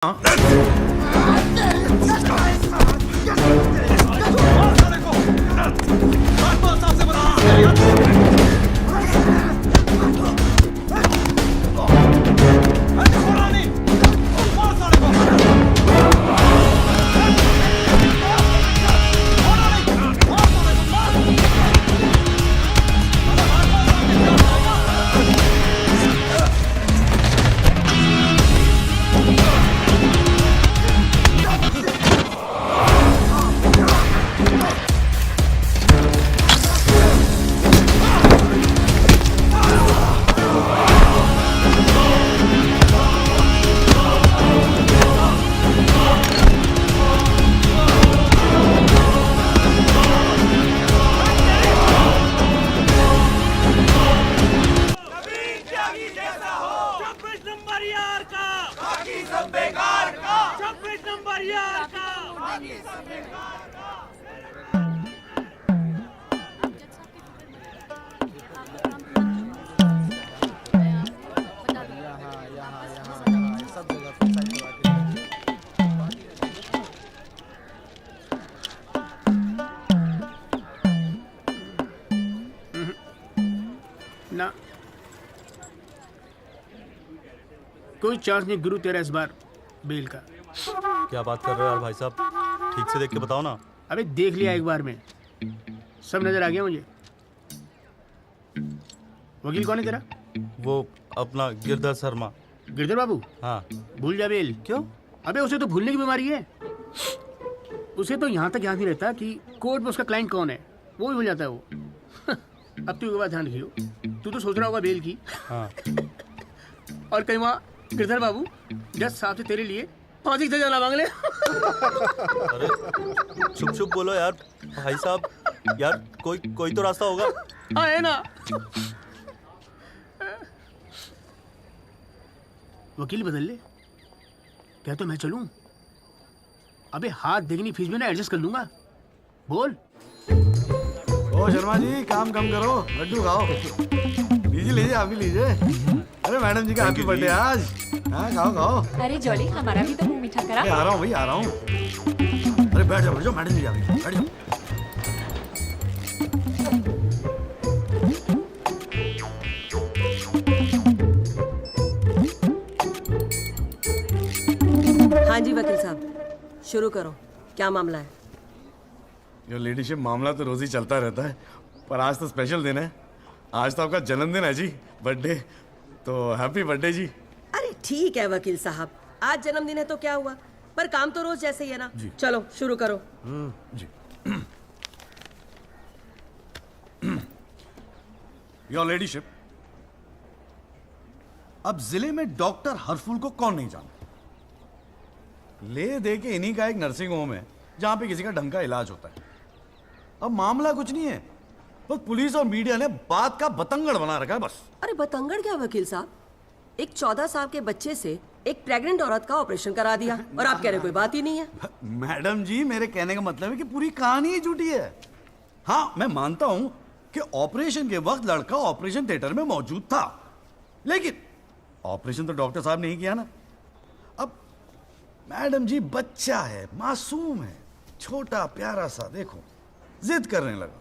ना कोई चांस नहीं गुरु तेरा इस बार बेल का। क्या बात कर रहे हो यार भाई साहब, ठीक से देख के बताओ ना। अबे देख लिया एक बार में, सब नजर आ गया मुझे। वकील कौन है तेरा? वो अपना गिरधर शर्मा। गिरधर बाबू? हाँ। भूल जा बेल। क्यों? अबे उसे तो भूलने की बीमारी है। उसे तो यहाँ तक याद नहीं रहता कि कोर्ट में उसका क्लाइंट कौन है, वो भी भूल जाता है वो। अब तू एक बात ध्यान रखियो, तू तो सोच रहा होगा बेल की। हाँ। और कहीं वहाँ गिरधर बाबू जज साहब से तेरे लिए फांसी की सजा ना मांग ले। अरे चुप चुप बोलो यार भाई साहब, यार कोई तो रास्ता होगा। हाँ है ना। वकील बदल ले क्या? तो मैं चलूं? अबे हाथ देखनी फीस में ना एडजस्ट कर लूंगा। बोल। ओ शर्मा जी, काम कम करो, लड्डू खाओ। लीजिए लीजिए, आप भी लीजिए। अरे मैडम जी का हैप्पी बर्थडे आज। हाँ खाओ खाओ। अरे जॉली, हमारा भी तो मुंह मीठा करा। आ रहा हूँ भाई, आ रहा हूँ। अरे बैठ जाओ मैडम जी, बैठ जाओ। हाँ जी वकील साहब, शुरू करो। क्या मामला है? योर लेडीशिप, मामला तो रोज ही चलता रहता है, पर आज तो स्पेशल दिन है। आज तो आपका जन्मदिन है जी, बर्थडे। तो हैप्पी बर्थडे जी। अरे ठीक है वकील साहब, आज जन्मदिन है तो क्या हुआ, पर काम तो रोज जैसे ही है ना। चलो शुरू करो। जी। योर लेडीशिप, अब जिले में डॉक्टर हरफुल को कौन नहीं जानता? ले दे के इन्हीं का एक नर्सिंग होम है जहां पे किसी का ढंग का इलाज होता है। अब मामला कुछ नहीं है, बस पुलिस और मीडिया ने बात का बतंगड़ बना रखा है बस। अरे बतंगड़ क्या वकील साहब, एक 14 साल के बच्चे से एक प्रेग्नेंट औरत का ऑपरेशन करा दिया और आप कह रहे कोई बात ही नहीं है। मैडम जी, मेरे कहने का मतलब है कि पूरी कहानी ही झूठी है। हाँ, मैं मानता हूं कि ऑपरेशन के वक्त लड़का ऑपरेशन थिएटर में मौजूद था, लेकिन ऑपरेशन तो डॉक्टर साहब ने ही किया ना। अब मैडम जी, बच्चा है, मासूम है, छोटा प्यारा सा, देखो जिद करने लगा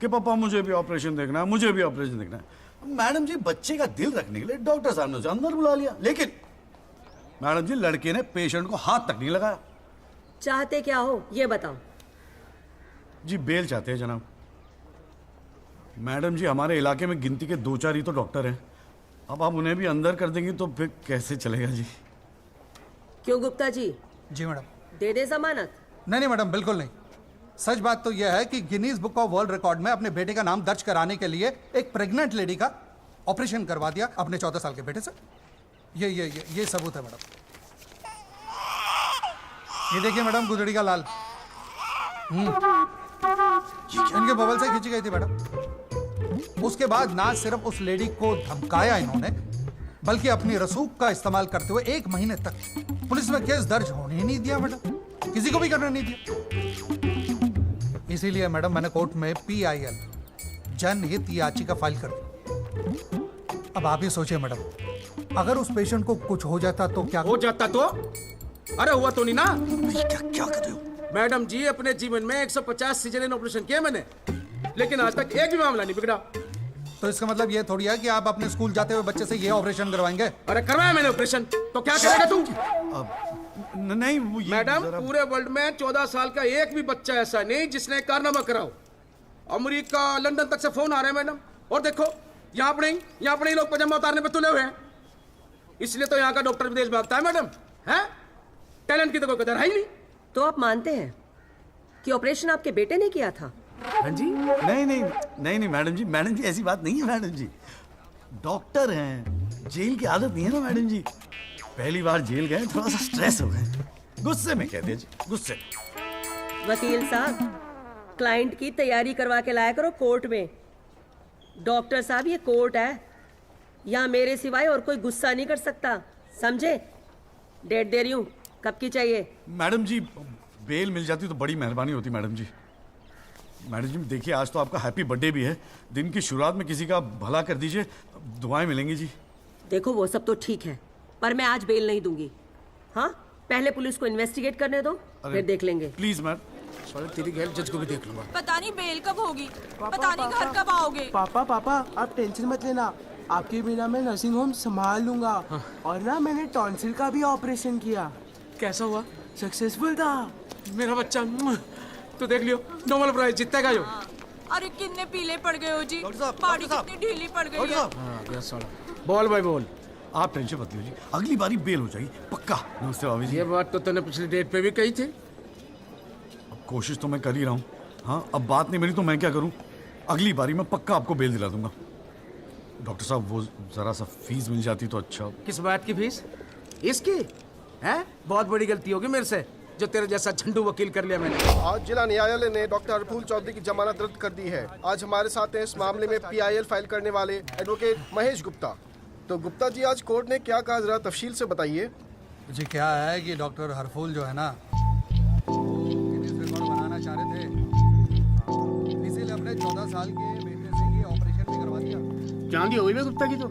कि पापा मुझे भी ऑपरेशन देखना है, मुझे भी ऑपरेशन देखना है। मैडम जी, बच्चे का दिल रखने के लिए डॉक्टर साहब ने उसे अंदर बुला लिया, लेकिन मैडम जी, लड़के ने पेशेंट को हाथ तक नहीं लगाया। चाहते क्या हो ये बताओ। जी बेल चाहते हैं जनाब। मैडम जी, हमारे इलाके में गिनती के 2-4 ही तो डॉक्टर हैं। अब आप उन्हें भी अंदर कर देंगी तो फिर कैसे चलेगा जी? क्यों गुप्ता जी? जी मैडम। दे दे जमानत? नहीं मैडम, बिल्कुल नहीं। सच बात तो यह है कि Guinness book of world record में अपने बेटे का नाम दर्ज कराने के लिए एक प्रेग्नेंट लेडी का ऑपरेशन करवा दिया अपने 14 साल के बेटे से। ये सबूत है मैडम। ये देखिए मैडम, गुदड़ी का लाल इनके बबल से खींची गई थी मैडम। उसके बाद ना सिर्फ उस लेडी को धमकाया इन्होंने, बल्कि अपनी रसूख का इस्तेमाल करते हुए 1 महीने तक पुलिस में केस दर्ज होने ही नहीं दिया मैडम, किसी को भी करने नहीं दिया। इसीलिए मैडम मैंने कोर्ट में PIL जनहित याचिका फाइल कर दी। अब आप ही सोचिए मैडम, अगर उस पेशेंट को कुछ हो जाता तो क्या हो जाता? तो अरे हुआ तो नहीं ना? क्या क्या कर रहे हो? मैडम जी, अपने जीवन में 150 सिजेरियन ऑपरेशन किए मैंने, लेकिन आज तक एक भी मामला नहीं बिगड़ा। तो इसका मतलब ये थोड़ी है कि आप अपने स्कूल जाते हुए बच्चे से ये ऑपरेशन करवाएंगे? अरे करवाया मैंने ऑपरेशन, तो क्या करेगा तू? नहीं वो ये मैडम, जरा- पूरे वर्ल्ड में 14 साल का एक भी बच्चा ऐसा नहीं जिसने कारनामा कराओ। अमेरिका, लंदन तक से फोन आ रहे हैं मैडम, और देखो यहाँ पर ही लोग पजामा उतारने पे तुले हुए हैं। इसलिए तो यहाँ का डॉक्टर विदेश भागता है मैडम, है? टैलेंट की तो कोई कदर है ही नहीं। तो आप मानते हैं कि ऑपरेशन आपके बेटे ने किया था? हाँ जी। नहीं मैडम जी ऐसी बात नहीं है मैडम जी। डॉक्टर हैं, जेल की आदत नहीं है ना मैडम जी। पहली बार जेल गए, थोड़ा सा स्ट्रेस हो गए, गुस्से में कहते हैं जी, गुस्से। वकील साहब, क्लाइंट की तैयारी करवा के लाया करो कोर्ट में। डॉक्टर साहब, ये कोर्ट है, यहाँ मेरे सिवाय और कोई गुस्सा नहीं कर सकता, समझे? डेट दे रही हूँ, कब की चाहिए? मैडम जी बेल मिल जाती तो बड़ी मेहरबानी होती मैडम जी। मैडम जी देखिए, आज तो आपका हैप्पी बर्थडे भी है, दिन की शुरुआत में किसी का भला कर दीजिए, दुआएं मिलेंगी जी। देखो वो सब तो ठीक है, पर मैं आज बेल नहीं दूंगी। हाँ, पहले पुलिस को इन्वेस्टिगेट करने दो, फिर देख लेंगे। Please ma'am. साले तेरी गैर जज को भी देख लूंगा। पता नहीं बेल कब होगी, पता नहीं घर कब आओगे। पापा आप टेंशन मत लेना, आपके बिना मैं नर्सिंग होम संभाल लूंगा। और ना मैंने टॉन्सिल का भी ऑपरेशन किया, कैसा हुआ? सक्सेसफुल था। मेरा बच्चा तो देख लियो, नोबेल प्राइज जीतेगा जो। अरे कितने पीले पड़ गए हो जी, डॉक्टर साहब, बॉडी डॉक्टर साहब। कितनी ढीली पड़ गई डॉक्टर है। साहब, हाँ गया साला। बोल भाई बोल। आप टेंशन मत लीजिए, अगली बारी बेल हो जाएगी पक्का। नमस्ते भाभी जी। ये बात तो तूने पिछली डेट पे भी कही थी। अब कोशिश तो मैं कर ही रहा हूँ। हाँ, अब बात नहीं मिली तो मैं क्या करूँ? अगली बारी मैं पक्का आपको बेल दिला दूंगा। डॉक्टर साहब, वो जरा सा फीस मिल जाती तो अच्छा। किस बात की फीस? इसकी है? बहुत बड़ी गलती होगी मेरे से, जो तेरे जैसा झंडू वकील कर लिया मैंने। आज जिला न्यायालय ने डॉक्टर हरफूल चौधरी की जमानत रद्द कर दी है। आज हमारे साथ हैं इस मामले में PIL फाइल करने वाले एडवोकेट महेश गुप्ता। तो गुप्ता जी, आज कोर्ट ने क्या कहा, जरा तफसील से बताइए। जी क्या है कि डॉक्टर हरफूल जो है ना, गिनीज रिकॉर्ड बनाना चाह रहे थे, इसीलिए अपने 14 साल के बेटे से ये ऑपरेशन भी करवा दिया। चांदी हो गई बे गुप्ता की तो।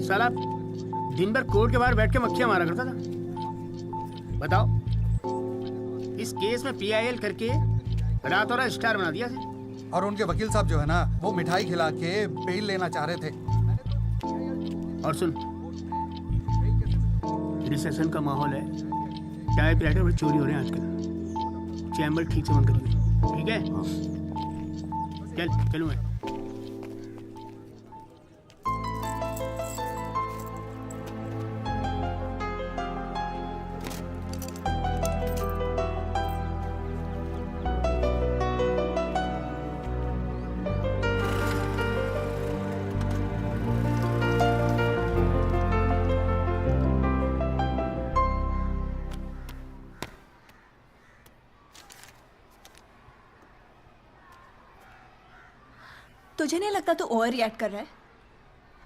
साला दिन भर कोर्ट के बाहर बैठ के मक्खियां मारा करता था। बताओ, इस केस में PIL करके रातों रात स्टार बना दिया था। और उनके वकील साहब जो है ना, वो मिठाई खिला के बेल लेना चाह रहे थे। और सुन, रिसेशन का माहौल है, टाइपराइटर बड़े चोरी हो रहे हैं आजकल। चैम्बर ठीक से बंद करिए, ठीक है? चलूँ मैं। तुझे नहीं लगता तू ओवर रिएक्ट कर रहा है?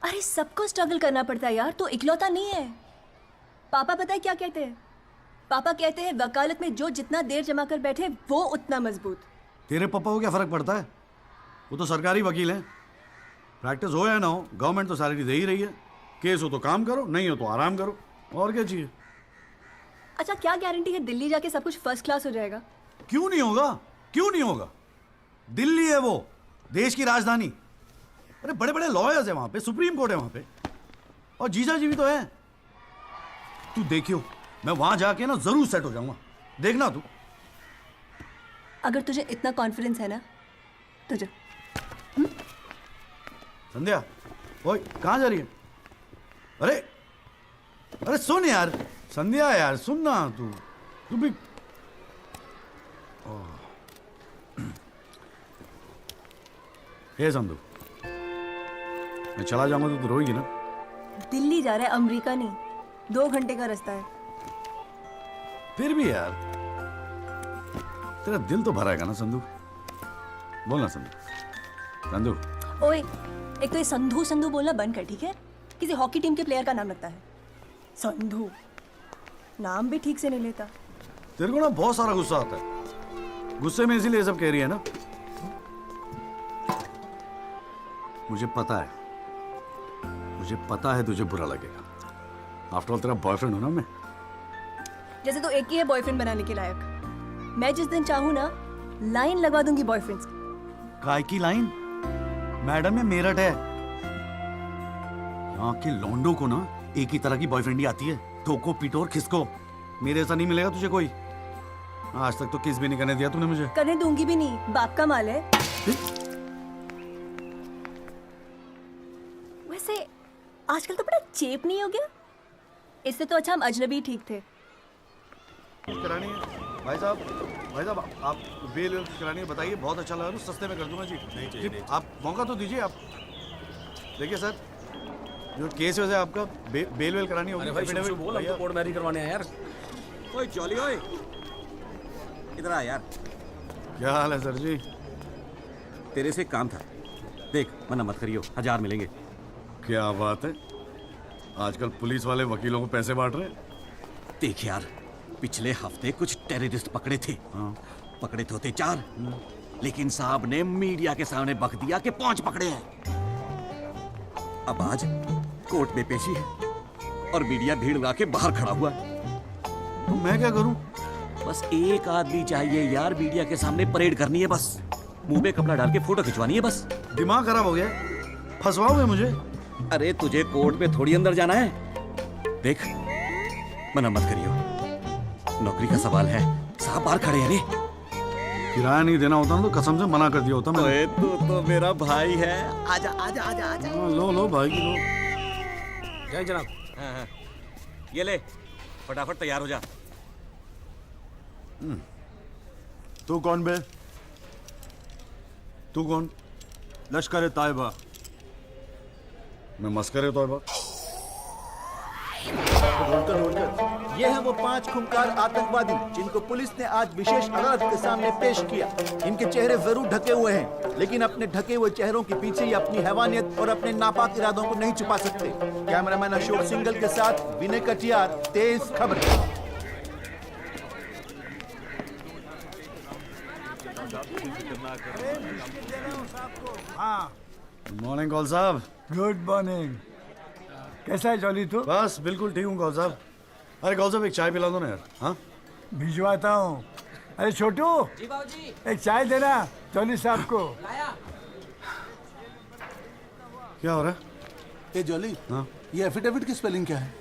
अरे सबको स्ट्रगल करना पड़ता है यार, तो इकलौता नहीं है। पापा पता है क्या कहते हैं? पापा कहते हैं वकालत में जो जितना देर जमा कर बैठे वो उतना मजबूत। तेरे पापा को क्या फर्क पड़ता है? वो तो सरकारी वकील हैं। प्रैक्टिस हो या ना हो, गवर्नमेंट तो सैलरी दे ही रही है। केस हो तो काम करो, नहीं हो तो आराम करो, और क्या चाहिए? अच्छा, क्या गारंटी है दिल्ली जाके सब कुछ फर्स्ट क्लास हो जाएगा? क्यों नहीं होगा? क्यों नहीं होगा? दिल्ली है वो, देश की राजधानी। अरे बड़े बड़े लॉयर्स है वहां पे, सुप्रीम कोर्ट है वहां पे, और जीजा जी भी तो है। तू देखियो, मैं वहां जाके ना जरूर सेट हो जाऊंगा, देखना तू। अगर तुझे इतना कॉन्फिडेंस है ना, तुझे संध्या, ओए कहाँ जा रही है? अरे अरे सुन यार, संध्या यार सुन ना, तू भी। हे संधू, मैं चला जाऊंगा तो तू रोएगी ना? दिल्ली जा रहा है, अमेरिका नहीं। 2 घंटे का रास्ता है। फिर भी यार, तेरा दिल तो भरा है ना संधू? बोल ना संधू। संधू, ओए, एक तो ये संधू संधू बोलना बंद कर, ठीक है? किसी हॉकी टीम के प्लेयर का नाम लगता है संधू, नाम भी ठीक से नहीं लेता। तेरे को ना बहुत सारा गुस्सा आता है, गुस्से में इसीलिए सब कह रही है ना? मुझे पता है तुझे बुरा लगेगा। आफ्टर ऑल तेरा बॉयफ्रेंड हूं ना मैं, जैसे तो एक ही है बॉयफ्रेंड बनाने के लायक। मैं जिस दिन चाहूँ ना लाइन लगवा दूंगी बॉयफ्रेंड्स की। काय की लाइन? मैडम ये मेरठ है, यहाँ के लौंडों को ना एक ही तरह की बॉयफ्रेंड ही आती है, ठोको पीटो और खिसको। मेरे ऐसा नहीं मिलेगा तुझे कोई। आज तक तो किस भी नहीं करने दिया तूने मुझे। करने दूंगी भी नहीं, बाप का माल है। वैसे आजकल तो बड़ा चेप नहीं हो गया? इससे तो अच्छा हम अजनबी ठीक थे। करानी है भाई साहब, आप बेल करानी है, बताइए। बहुत अच्छा लगा, सस्ते में कर दूंगा जी। नहीं चाहिए, आप मौका तो दीजिए। आप देखिए सर, जो केस है आपका बेल वेल करानी होगी। भाई शुभ बोल, हम तो कोर्ट मैरिज करवाने हैं यार। ओए जॉली, ओए इधर आ यार। क्या हाल है सर जी? तेरे से काम था, देख मना मत करियो, 1000 मिलेंगे। क्या बात है, आजकल पुलिस वाले वकीलों को पैसे बांट रहे हैं। देख यार, पिछले हफ्ते कुछ टेररिस्ट पकड़े थे। हाँ। पकड़े तो थे 4, लेकिन साहब ने मीडिया के सामने बक दिया कि 5 पकड़े हैं। अब आज कोर्ट में पेशी है और मीडिया भीड़ लगा के बाहर खड़ा हुआ है। तो मैं क्या करूं? बस एक आदमी चाहिए यार, मीडिया के सामने परेड करनी है बस, मुंह पे कपड़ा डाल के फोटो खिंचवानी है बस। दिमाग खराब हो गया, फंसवाओगे मुझे? अरे तुझे कोर्ट में थोड़ी अंदर जाना है। देख मना मत करियो, नौकरी का सवाल है, साहब बाहर खड़े हैं। अरे किराया नहीं देना होता ना तो कसम से मना कर दिया होता मैंने। तू तो मेरा भाई है, आजा आजा आजा आजा। लो भाई की लो। जय जनाब। हाँ। ये ले, फटाफट तैयार हो जा। तू कौन बे? तू कौन? लश्कर तायबा। मैं मस्कर तौबा। ये हैं वो 5 खूंखार आतंकवादी जिनको पुलिस ने आज विशेष अदालत के सामने पेश किया। इनके चेहरे जरूर ढके हुए हैं, लेकिन अपने ढके हुए चेहरों के पीछे ये अपनी हैवानियत और अपने नापाक इरादों को नहीं छुपा सकते। कैमरामैन अशोक सिंगल के साथ विनय कटियार, तेज खबर। गुड मॉर्निंग कौल साहब। Good morning. कैसा है जॉली तू? बस बिल्कुल ठीक हूँ कौल साहब। अरे कौल साहब एक चाय पिला दो ना यार। हाँ भिजवाता हूँ। अरे छोटू जी बाबूजी। एक चाय देना जॉली साहब को। लाया। क्या हो रहा है? ए जॉली, हाँ ये एफिडेविट की स्पेलिंग क्या है?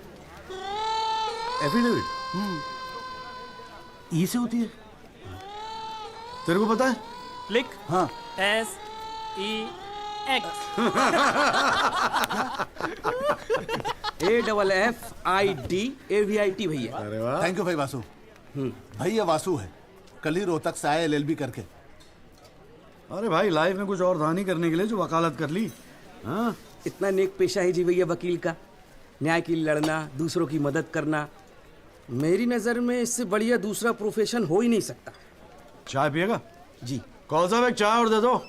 एफिडेविट ई से होती है, तेरे को पता है? लिख। हाँ SEX। AFFIDAVIT भैया। अरे वाह, थैंक यू भाई वासु। भाई ये वासु है, कल ही रोहतक से आया LLB करके। अरे भाई लाइफ में कुछ और था नहीं करने के लिए जो वकालत कर ली। हाँ इतना नेक पेशा है जी भैया वकील का, न्याय के लिए लड़ना, दूसरों की मदद करना। मेरी नज़र में इससे बढ़िया दूसरा प्रोफेशन हो ही नहीं सकता। चाय पिएगा? जी। कौन साहब एक चाय और दे दो।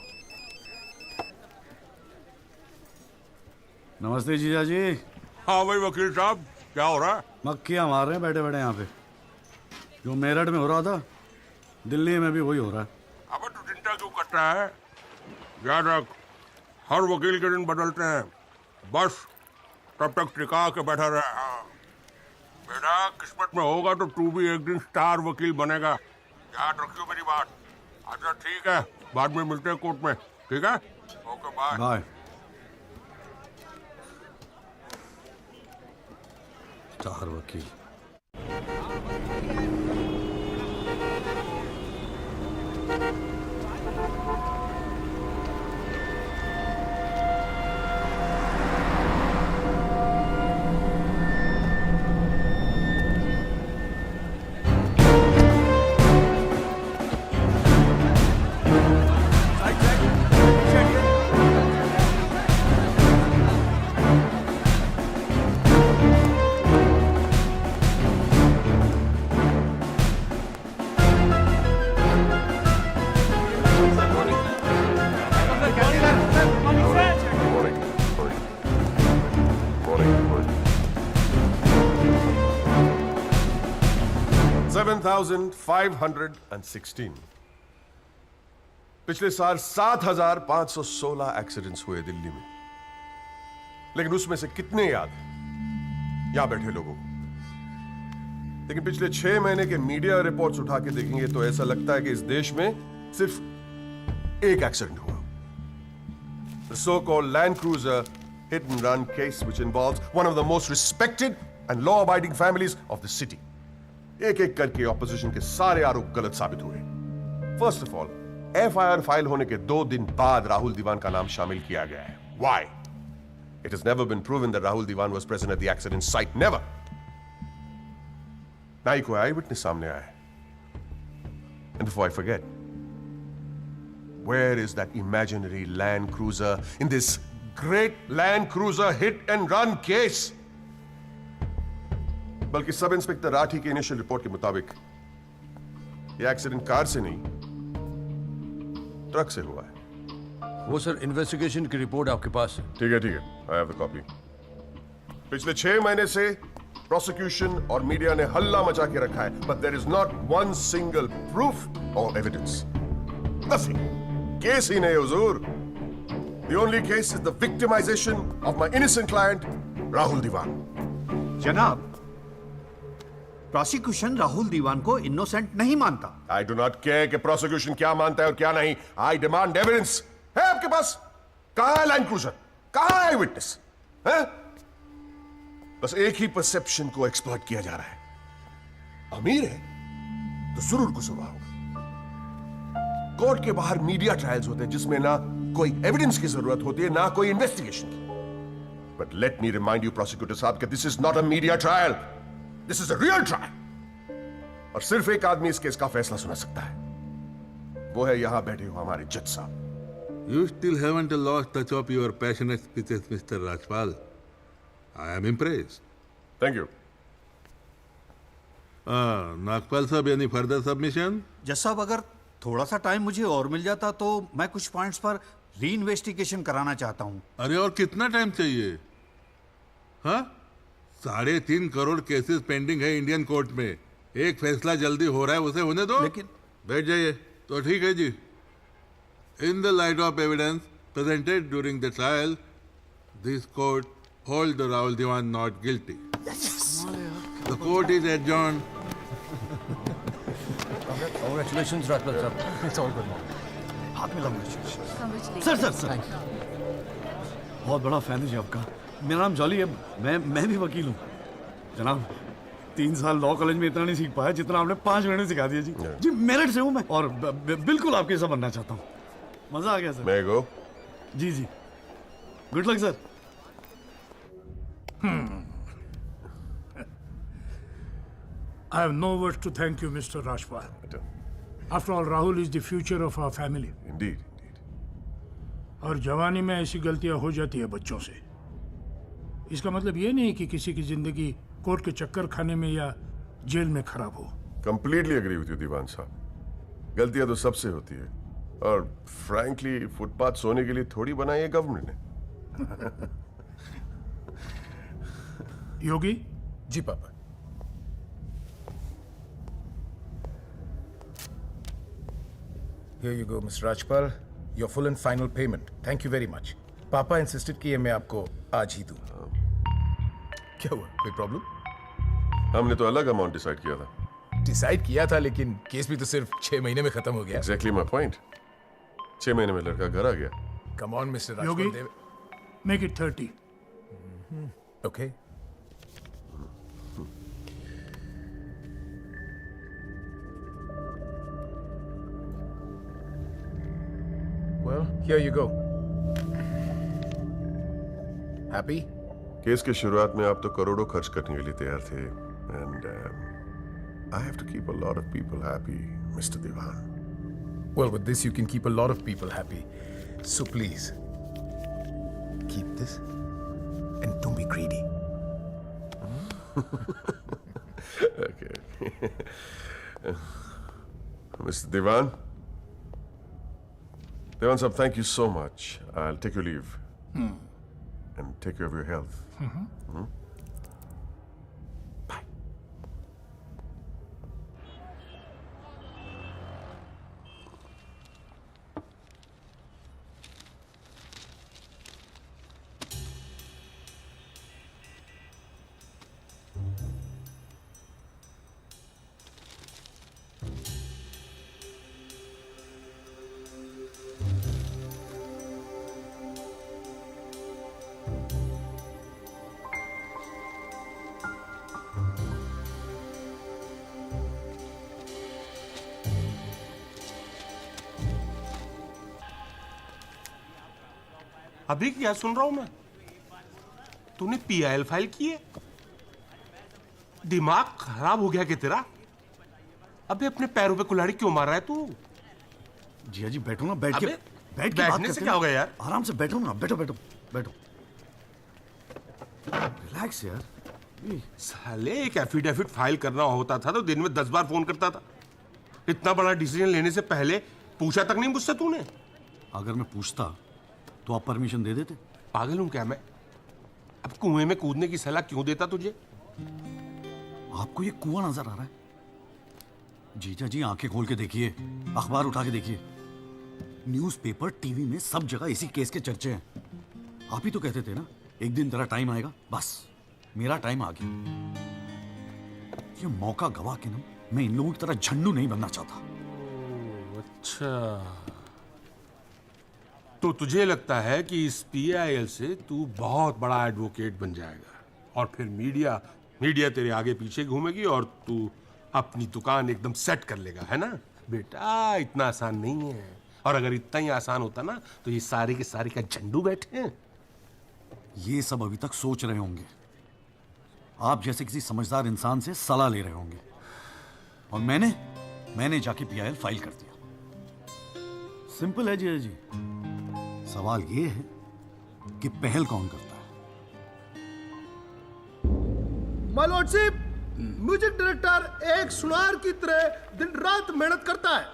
नमस्ते जीजा जी। हाँ भाई वकील साहब, क्या हो रहा है? मक्खियाँ मार रहे हैं बैठे बैठे यहाँ पे। जो मेरठ में हो रहा था दिल्ली में भी वही हो रहा है। अब तू चिंता क्यों करता है? याद रख, हर वकील के दिन बदलते हैं, बस तब तक टिका के बैठा रहे। हाँ बेटा, किस्मत में होगा तो तू भी एक दिन स्टार वकील बनेगा, याद रखियो मेरी बात। अच्छा ठीक है, बाद में मिलते हैं कोर्ट में, ठीक है? Okay bye. बाय। स्टार वकील। $7,516। पिछले साल 7,516 एक्सीडेंट्स हुए दिल्ली में, लेकिन उसमें से कितने याद हैं यहां बैठे लोगों को? लेकिन पिछले 6 महीने के मीडिया रिपोर्ट्स उठा के देखेंगे तो ऐसा लगता है कि इस देश में सिर्फ एक एक्सीडेंट हुआ। The so-called Land Cruiser hit and run case which involves one of the most respected and law-abiding families of the city. एक-एक करके ऑपोजिशन के सारे आरोप गलत साबित हुए। First of all, FIR file होने के 2 दिन बाद राहुल दीवान का नाम शामिल किया गया है। Why? It has never been proven that Rahul Diwan was present at the accident site. Never. ना ही कोई आई विटनेस सामने आया है। And before I forget, where is that imaginary Land Cruiser in this great Land Cruiser hit and run case? बल्कि sub inspector Rathi के initial report के मुताबिक यह एक्सीडेंट कार से नहीं ट्रक से हुआ है। वो सर इन्वेस्टिगेशन की रिपोर्ट आपके पास है। ठीक है आई हैव द कॉपी। पिछले 6 महीने से प्रोसिक्यूशन और मीडिया ने हल्ला मचा के रखा है, but there is not one single proof और एविडेंस। नथिंग। केस ही नहीं हुजूर। The only case is the victimization of my innocent client Rahul Diwan. जनाब, प्रोसिक्यूशन राहुल दीवान को इनोसेंट नहीं मानता। आई डू नॉट केयर कि प्रोसिक्यूशन क्या मानता है और क्या नहीं। I demand evidence. है आपके पास? कहां है लैंड क्रूजर? कहां है विटनेस? है? बस एक ही परसेप्शन को एक्सप्लॉइट किया जा रहा है। अमीर है तो जरूर कसूरवार होगा। कोर्ट के बाहर मीडिया ट्रायल्स होते हैं जिसमें ना कोई एविडेंस की जरूरत होती है ना कोई इन्वेस्टिगेशन की। But let me remind you prosecutor साहब कि this is not a media trial, this is a real trial. और सिर्फ एक आदमी इस केस का फैसला सुना सकता है, वो है यहां बैठे हुए हमारे जज साहब। You still haven't lost touch of your passionate speeches, Mr. Rajpal. I am impressed. Thank you. Nagpal साहब, any further submission? जज साहब, अगर थोड़ा सा टाइम मुझे और मिल जाता तो मैं कुछ पॉइंट्स पर री इन्वेस्टिगेशन कराना चाहता हूँ। अरे और कितना टाइम चाहिए? हाँ, 3.5 करोड़ केसेस पेंडिंग है इंडियन कोर्ट में। एक फैसला जल्दी हो रहा है, उसे होने दो। लेकिन बैठ जाइए। तो ठीक है जी। In the light of evidence presented during the trial, this court holds the Rahul Diwan not guilty. The court is adjourned. Congratulations, Rajpal sir. It's all good. हाथ मिला मुझे। सर बहुत बड़ा फैन है जी आपका। मेरा नाम जॉली है, मैं भी वकील हूँ। जनाब, 3 साल लॉ कॉलेज में इतना नहीं सीख पाया जितना आपने 5 महीने सिखा दिया जी। जी मेरठ से हूँ मैं और बिल्कुल आपके जैसा बनना चाहता हूँ। मजा आ गया सर। मैं गो। जी good luck sir. I have no words to thank you, Mr. Rajpal. After all, Rahul is the future of our family. Indeed. और जवानी में ऐसी गलतियां हो जाती है बच्चों से। इसका मतलब ये नहीं कि किसी की जिंदगी कोर्ट के चक्कर खाने में या जेल में खराब हो। Completely agree with you, दीवान साहब। गलतियां तो सबसे होती है और फ्रैंकली फुटपाथ सोने के लिए थोड़ी बनाई है गवर्नमेंट ने। योगी जी पापा। Here you go, Mr. Rajpal. Your full and final payment. Thank you very much. पापा इंसिस्टेड कि ये मैं आपको आज ही दूं। क्या हुआ? कोई प्रॉब्लम? हमने तो अलग अमाउंट डिसाइड किया था। डिसाइड किया था, लेकिन केस भी तो सिर्फ 6 महीने में खत्म हो गया। Exactly my point. 6 महीने में लड़का घर आ गया। Come on, Mr. Rajpal. Yogi, make it 30. Okay. Well, here you go. Happy? Case के शुरुआत में आप तो करोड़ों खर्च करने के लिए तैयार थे and I have to keep a lot of people happy, Mr. Diwan. Well, with this you can keep a lot of people happy. So please, keep this and don't be greedy. Okay. Mr. Diwan? Diwan sahab, thank you so much. I'll take your leave. And take care of your health. Bye. अभी क्या सुन रहा हूं मैं? तूने PIL file की है? दिमाग खराब हो गया क्या तेरा? अबे अपने पैरों पे कुल्हाड़ी क्यों मार रहा है तू? जिया जी बैठो ना, बैठ के अबे, बैठ के बात बैठने करते से हैं क्या ना। होगा यार? आराम से बैठो ना, बैठो बैठो बैठो। रिलैक्स यार। साले एक एफिडेविट फाइल करना होता था तो दिन में 10 बार फोन करता था। इतना बड़ा डिसीजन लेने से पहले पूछा तक नहीं मुझसे तूने? अगर मैं पूछता तो आप परमिशन दे देते? पागल हूं क्या मैं? अब कुएं में कूदने की सलाह क्यों देता तुझे? आपको ये कुआं नजर आ रहा है? जीजा जी आंखें खोल के देखिए, अखबार उठा के देखिए, न्यूज़पेपर, टीवी में सब जगह इसी केस के चर्चे हैं। आप ही तो कहते थे ना, एक दिन तेरा टाइम आएगा। बस मेरा टाइम आ गया। ये मौका गवा के ना मैं इन लोगों की तरह झंडू नहीं बनना चाहता। अच्छा, तो तुझे लगता है कि इस पीआईएल से तू बहुत बड़ा एडवोकेट बन जाएगा और फिर मीडिया तेरे आगे पीछे घूमेगी और तू अपनी दुकान एकदम सेट कर लेगा, है ना? बेटा इतना आसान नहीं है, और अगर इतना ही आसान होता ना तो ये सारे के सारे का झंडू बैठे हैं। ये सब अभी तक सोच रहे होंगे, आप जैसे किसी समझदार इंसान से सलाह ले रहे होंगे, और मैंने जाके पीआईएल फाइल कर दिया। सिंपल है जी। सवाल ये है कि पहल कौन करता है? माय लॉर्डशिप, म्यूजिक डायरेक्टर एक सुनार की तरह दिन रात मेहनत करता है।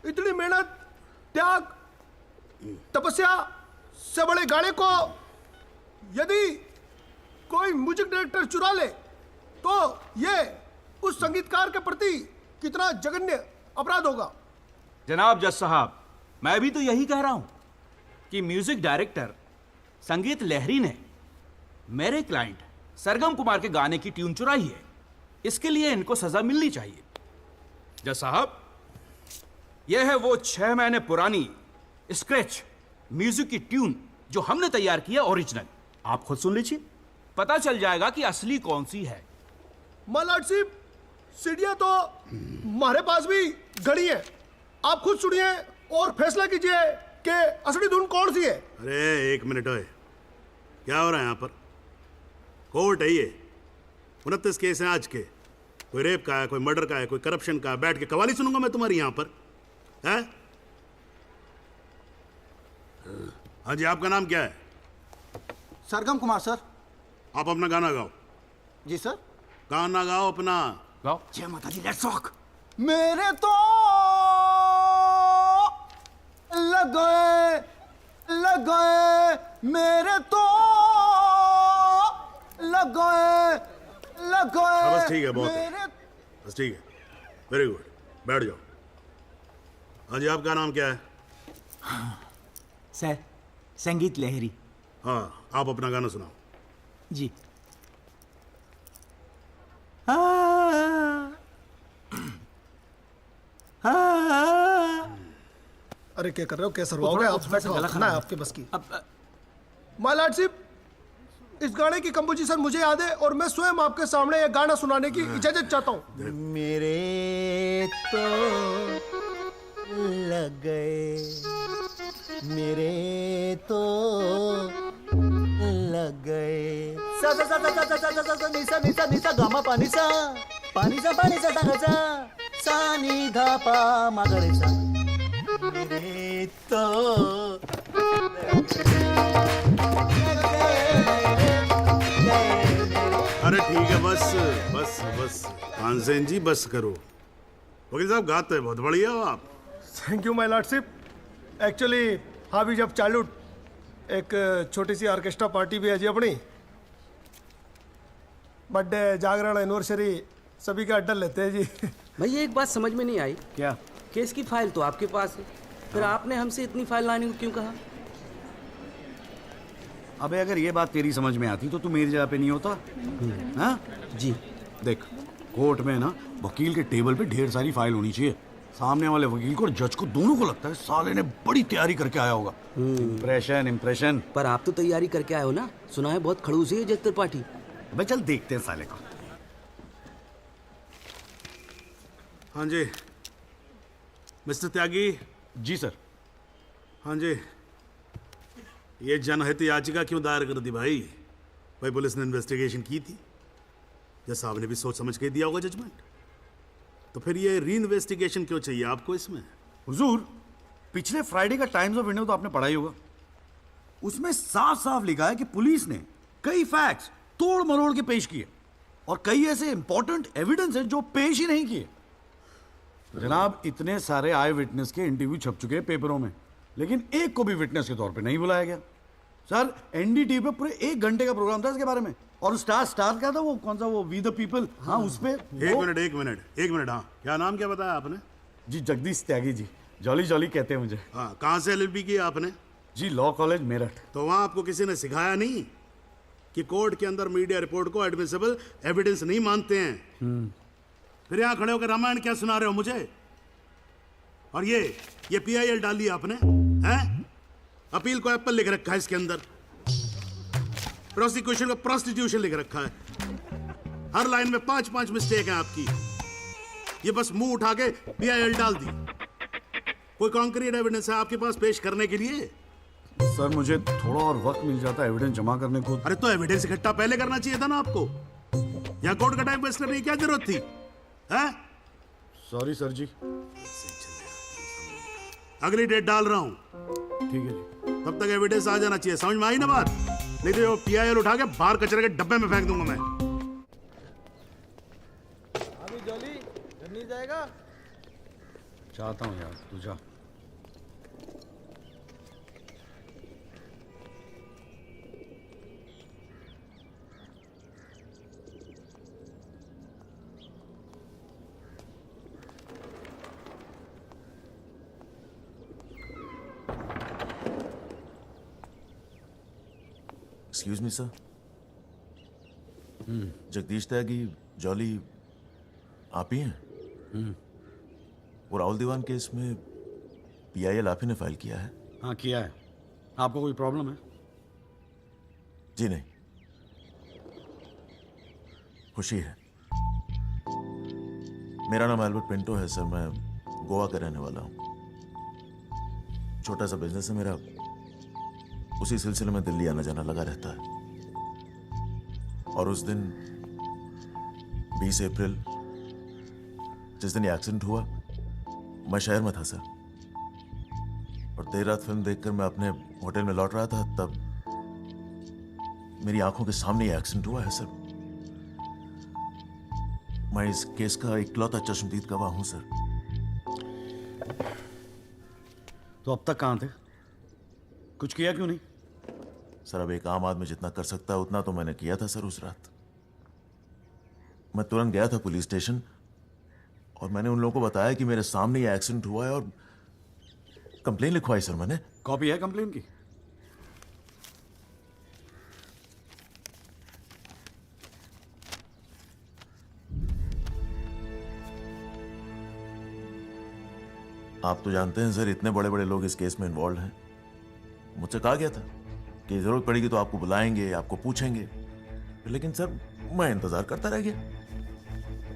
इतनी मेहनत, त्याग, तपस्या से बड़े गाने को यदि कोई म्यूजिक डायरेक्टर चुरा ले तो ये उस संगीतकार के प्रति कितना जघन्य अपराध होगा। जनाब जज साहब, मैं भी तो यही कह रहा हूं कि म्यूजिक डायरेक्टर संगीत लहरी ने मेरे क्लाइंट सरगम कुमार के गाने की ट्यून चुराई है। इसके लिए इनको सजा मिलनी चाहिए। जज साहब, यह है वो 6 महीने पुरानी स्क्रैच म्यूजिक की ट्यून जो हमने तैयार किया ओरिजिनल। आप खुद सुन लीजिए, पता चल जाएगा कि असली कौन सी है। माय लॉर्डशिप, सीढ़ियां तो हमारे पास भी घड़ी है। आप खुद सुनिए और फैसला कीजिए कि असली धुन कौन सी है। अरे एक मिनट ओए, क्या हो रहा है यहाँ पर? कोर्ट है ये, 29 केस हैं आज के। कोई रेप का है, कोई मर्डर का है, कोई करप्शन का है। बैठ के कवाली सुनूंगा मैं तुम्हारी यहाँ पर, है? हाँ जी, आपका नाम क्या है? सरगम कुमार सर। आप अपना गाना गाओ। जी सर। गाना गाओ अपना। गाओ। जय माता दी, लेट्स रॉक। मेरे तो लग गए मेरे तो लग गए बस ठीक है, बहुत है। बस ठीक है, वेरी गुड, बैठ जाओ। हाँ जी, आपका नाम क्या है? सर, संगीत लहरी। हाँ, आप अपना गाना सुनाओ। जी। अरे क्या कर रहे हो, कैसे सरवाओगे आप? खाना है आपके बस की। माय लॉर्डशिप, इस गाने की कंपोजिशन मुझे याद है और मैं स्वयं आपके सामने यह गाना सुनाने की इजाजत चाहता हूँ। मेरे तो लग गए, मेरे तो लग गए। सा सा सा सा सा सा सा सा निसा निसा निसा गामा पानी सा सा सा नी धा पा मा गा रे सा। मेरे तो अरे ठीक है, बस बस बस तानसेन जी, बस करो। वकील साहब, गाते हैं, बहुत बढ़िया हो आप। Thank you my lordship. Actually हाँ भी जब चालू एक छोटी सी ऑर्केस्ट्रा पार्टी भी है जी अपनी। बर्थडे, जागरण, एनिवर्सरी सभी का अड्डा लेते हैं जी। भाई एक बात समझ में नहीं आई। क्या? केस की फाइल तो आपके पास है, फिर आपने हमसे इतनी फाइल लाने को क्यों कहा? अबे अगर ये बात तेरी समझ में आती तो तू मेरी जगह पे नहीं होता। हाँ जी। देख, कोर्ट में ना वकील के टेबल पे ढेर सारी फाइल होनी चाहिए। सामने वाले वकील को और जज को दोनों को लगता है साले ने बड़ी तैयारी करके आया होगा। इम्प्रेशन। पर आप तो तैयारी करके आए हो ना, सुना है बहुत खड़ूस है जज त्रिपाठी। भाई चल देखते हैं साले को। हाँ जी मिस्टर त्यागी। जी सर। हाँ जी, ये जनहित याचिका क्यों दायर कर दी भाई? भाई पुलिस ने इन्वेस्टिगेशन की थी या साहब ने भी सोच समझ के दिया होगा जजमेंट? तो फिर ये री इन्वेस्टिगेशन क्यों चाहिए आपको इसमें? हुजूर, पिछले फ्राइडे का टाइम्स ऑफ इंडिया तो आपने पढ़ा ही होगा। उसमें साफ साफ लिखा है कि पुलिस ने कई फैक्ट्स तोड़ मरोड़ के पेश किए और कई ऐसे इंपॉर्टेंट एविडेंस हैं जो पेश ही नहीं किए। जनाब, इतने सारे आई विटनेस के इंटरव्यू छप चुके हैं पेपरों में, लेकिन एक को भी विटनेस के तौर पे नहीं बुलाया गया। सर, एनडीटीवी पे पूरे 1 घंटे का प्रोग्राम था इसके बारे में, और स्टार क्या था वो, कौन सा वो, वी द पीपल, हाँ उस पे एक मिनट, हाँ क्या नाम क्या बताया आपने? जी जगदीश त्यागी जी, जॉली कहते हैं मुझे। हाँ, कहाँ से LLB की आपने? जी लॉ कॉलेज मेरठ। तो वहां आपको किसी ने सिखाया नहीं कि कोर्ट के अंदर मीडिया रिपोर्ट को एडमिसिबल एविडेंस नहीं मानते हैं? फिर यहां खड़े होकर रामायण क्या सुना रहे हो मुझे? और ये PIL डाली आपने, हैं? अपील को एप्पल लिख रखा है इसके अंदर, प्रोसिक्यूशन को प्रोस्टिट्यूशन लिख रखा है। हर लाइन में 5 मिस्टेक है आपकी। ये बस मुंह उठा के PIL डाल दी। कोई कॉन्क्रीट एविडेंस है आपके पास पेश करने के लिए? सर, मुझे थोड़ा और वक्त मिल जाता एविडेंस जमा करने को। अरे तो एविडेंस इकट्ठा पहले करना चाहिए था ना आपको। यहाँ कोर्ट का टाइम वेस्ट करने की क्या जरूरत थी, हैं? सॉरी सर जी। अगली डेट डाल रहा हूँ, ठीक है जी। तब तक एविडेंस आ जाना चाहिए, समझ में आई ना बात? नहीं तो PIL उठा के बाहर कचरे के डब्बे में फेंक दूंगा मैं। अभी जॉली नहीं जाएगा? चाहता हूँ यार, तू जा। एक्सक्यूज मी सर, जगदीश त्यागी, जॉली आप ही हैं? वो राहुल दीवान केस में PIL आप ही ने फाइल किया है? हाँ किया है। आपको कोई प्रॉब्लम है? जी नहीं, खुशी है। मेरा नाम एल्बर्ट पिंटो है सर, मैं गोवा का रहने वाला हूँ। छोटा सा बिजनेस है मेरा, उसी सिलसिले में दिल्ली आना जाना लगा रहता है। और उस दिन 20 अप्रैल जिस दिन ये एक्सीडेंट हुआ, मैं शहर में था सर, और देर रात फिल्म देखकर मैं अपने होटल में लौट रहा था, तब मेरी आंखों के सामने ये एक्सीडेंट हुआ है सर। मैं इस केस का इकलौता चश्मदीद गवाह हूं सर। तो अब तक कहां थे? कुछ किया क्यों नहीं? सर, अब एक आम आदमी जितना कर सकता है उतना तो मैंने किया था सर। उस रात मैं तुरंत गया था पुलिस स्टेशन और मैंने उन लोगों को बताया कि मेरे सामने ये एक्सीडेंट हुआ है, और कंप्लेन लिखवाई सर मैंने। कॉपी है कंप्लेन की? आप तो जानते हैं सर, इतने बड़े बड़े लोग इस केस में इन्वॉल्व हैं। मुझसे कहा गया था कि जरूरत पड़ेगी तो आपको बुलाएंगे, आपको पूछेंगे, लेकिन सर मैं इंतजार करता रह गया।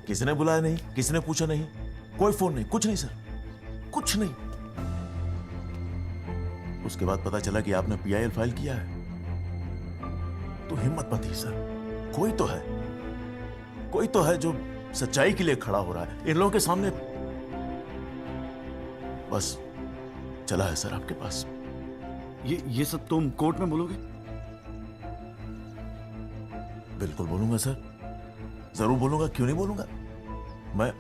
किसी ने बुलाया नहीं, किसी ने पूछा नहीं, कोई फोन नहीं, कुछ नहीं सर, कुछ नहीं। उसके बाद पता चला कि आपने PIL फाइल किया है, तो हिम्मत मत ही सर। कोई तो है जो सच्चाई के लिए खड़ा हो रहा है इन लोगों के सामने। बस चला है सर आपके पास। ये सब तुम कोर्ट में बोलोगे? बिल्कुल बोलूंगा सर, जरूर बोलूंगा, क्यों नहीं बोलूंगा। मैं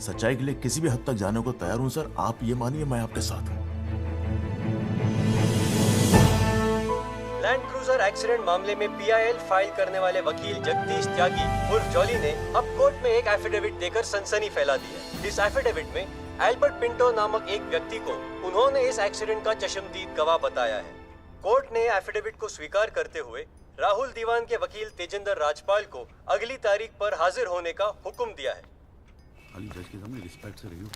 सच्चाई के लिए किसी भी हद तक जाने को तैयार हूं सर। आप ये मानिए मैं आपके साथ हूं। लैंड क्रूजर एक्सीडेंट मामले में PIL फाइल करने वाले वकील जगदीश त्यागी उर्फ जॉली ने अब कोर्ट में एक एफिडेविट देकर सनसनी फैला दी है। इस एफिडेविट में एल्बर्ट पिंटो नामक एक व्यक्ति को उन्होंने इस एक्सीडेंट का चश्मदीद गवाह बताया है। कोर्ट ने एफिडेविट को स्वीकार करते हुए राहुल दीवान के वकील तेजिंदर राजपाल को अगली तारीख पर हाजिर होने का हुक्म दिया है। अली जज के सामने रिस्पेक्ट से रहियो।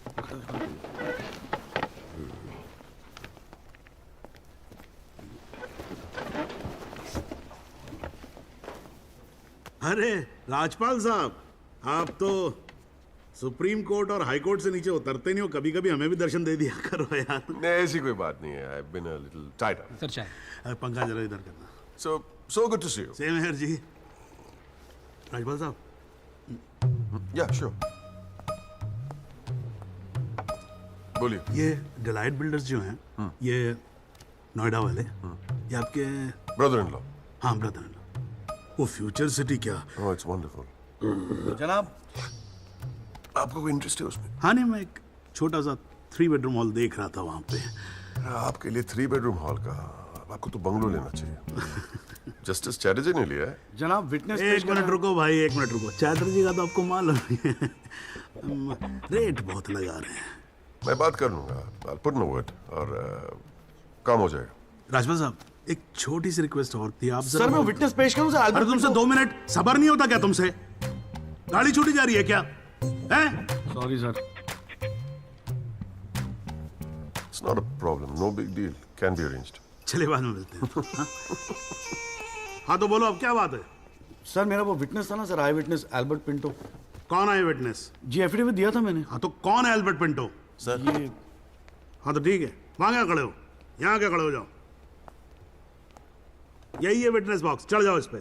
अरे राजपाल साहब, आप तो सुप्रीम कोर्ट और हाई कोर्ट से नीचे उतरते नहीं हो, कभी कभी हमें भी दर्शन दे दिया करो यार। नहीं, ऐसी कोई बात नहीं है। I've been a little tied up. Sir चाय। पंखा जरा इधर करना। So good to see you. Same here जी। राजपाल साहब। Yeah, sure. बोलिए। ये डिलाइट बिल्डर्स जो हैं, ये नोएडा वाले, ये आपके ब्रदर इन लॉ। हाँ, ब्रदर इन लॉ। वो फ्यूचर सिटी क्या? Oh, it's wonderful. जनाब, आपको कोई इंटरेस्ट है उसमें? हाँ नहीं, मैं एक छोटा सा 3 बेडरूम हॉल देख रहा था वहाँ पे। आपके लिए 3 बेडरूम हॉल का, आपको तो बंगलो लेना चाहिए। जस्टिस चैटर्जी ने लिया है। जनाब विटनेस। एक मिनट रुको भाई, एक मिनट रुको। चैटर्जी का तो आपको मालूम है, रेट बहुत लगा रहे हैं। मैं बात कर लूंगा। I'll put in a word और काम हो जाएगा। राजपाल साहब, एक छोटी सी रिक्वेस्ट और थी। आप सर मैं विटनेस पेश करूं सर? अरे तुमसे 2 मिनट सबर नहीं होता क्या तुमसे? गाड़ी छूटी जा रही है क्या? हैं? Sorry sir. It's not a problem. No big deal. Can be arranged. चलिए बाद में मिलते हैं। हाँ? हाँ तो बोलो अब क्या बात है? सर मेरा वो विटनेस था ना सर, आई विटनेस एल्बर्ट पिंटो। कौन आई विटनेस? जी एफिडेविट दिया था मैंने। हाँ तो कौन है एल्बर्ट पिंटो? सर ये। हाँ तो ठीक है, वहां क्या खड़े हो? यहाँ क्या खड़े हो जाओ। यही है विटनेस बॉक्स, चढ़ जाओ इस पे।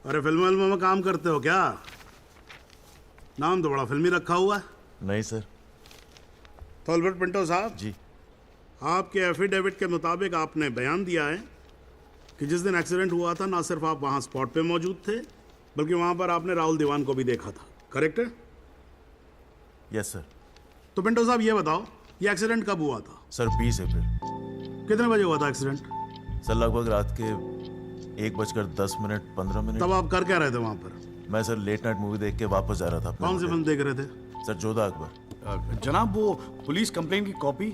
अरे फिल्म में काम करते हो क्या? नाम तो बड़ा फिल्मी रखा हुआ है। नहीं सर। तो एल्बर्ट पिंटो साहब जी, आपके एफिडेविट के मुताबिक आपने बयान दिया है कि जिस दिन एक्सीडेंट हुआ था ना सिर्फ आप वहां स्पॉट पे मौजूद थे, बल्कि वहां पर आपने राहुल दीवान को भी देखा था, करेक्ट है? Yes sir. तो पिंटो साहब ये बताओ, ये एक्सीडेंट कब हुआ था? सर 20 अप्रैल। कितने बजे हुआ था एक्सीडेंट? सर लगभग रात के 1:10 तब आप कर क्या रहे थे वहां पर? मैं सर लेट नाइट मूवी देख के वापस जा रहा था। कौन सी फिल्म देख रहे थे? सर जोधा अकबर। जनाब वो पुलिस कंप्लेन की कॉपी,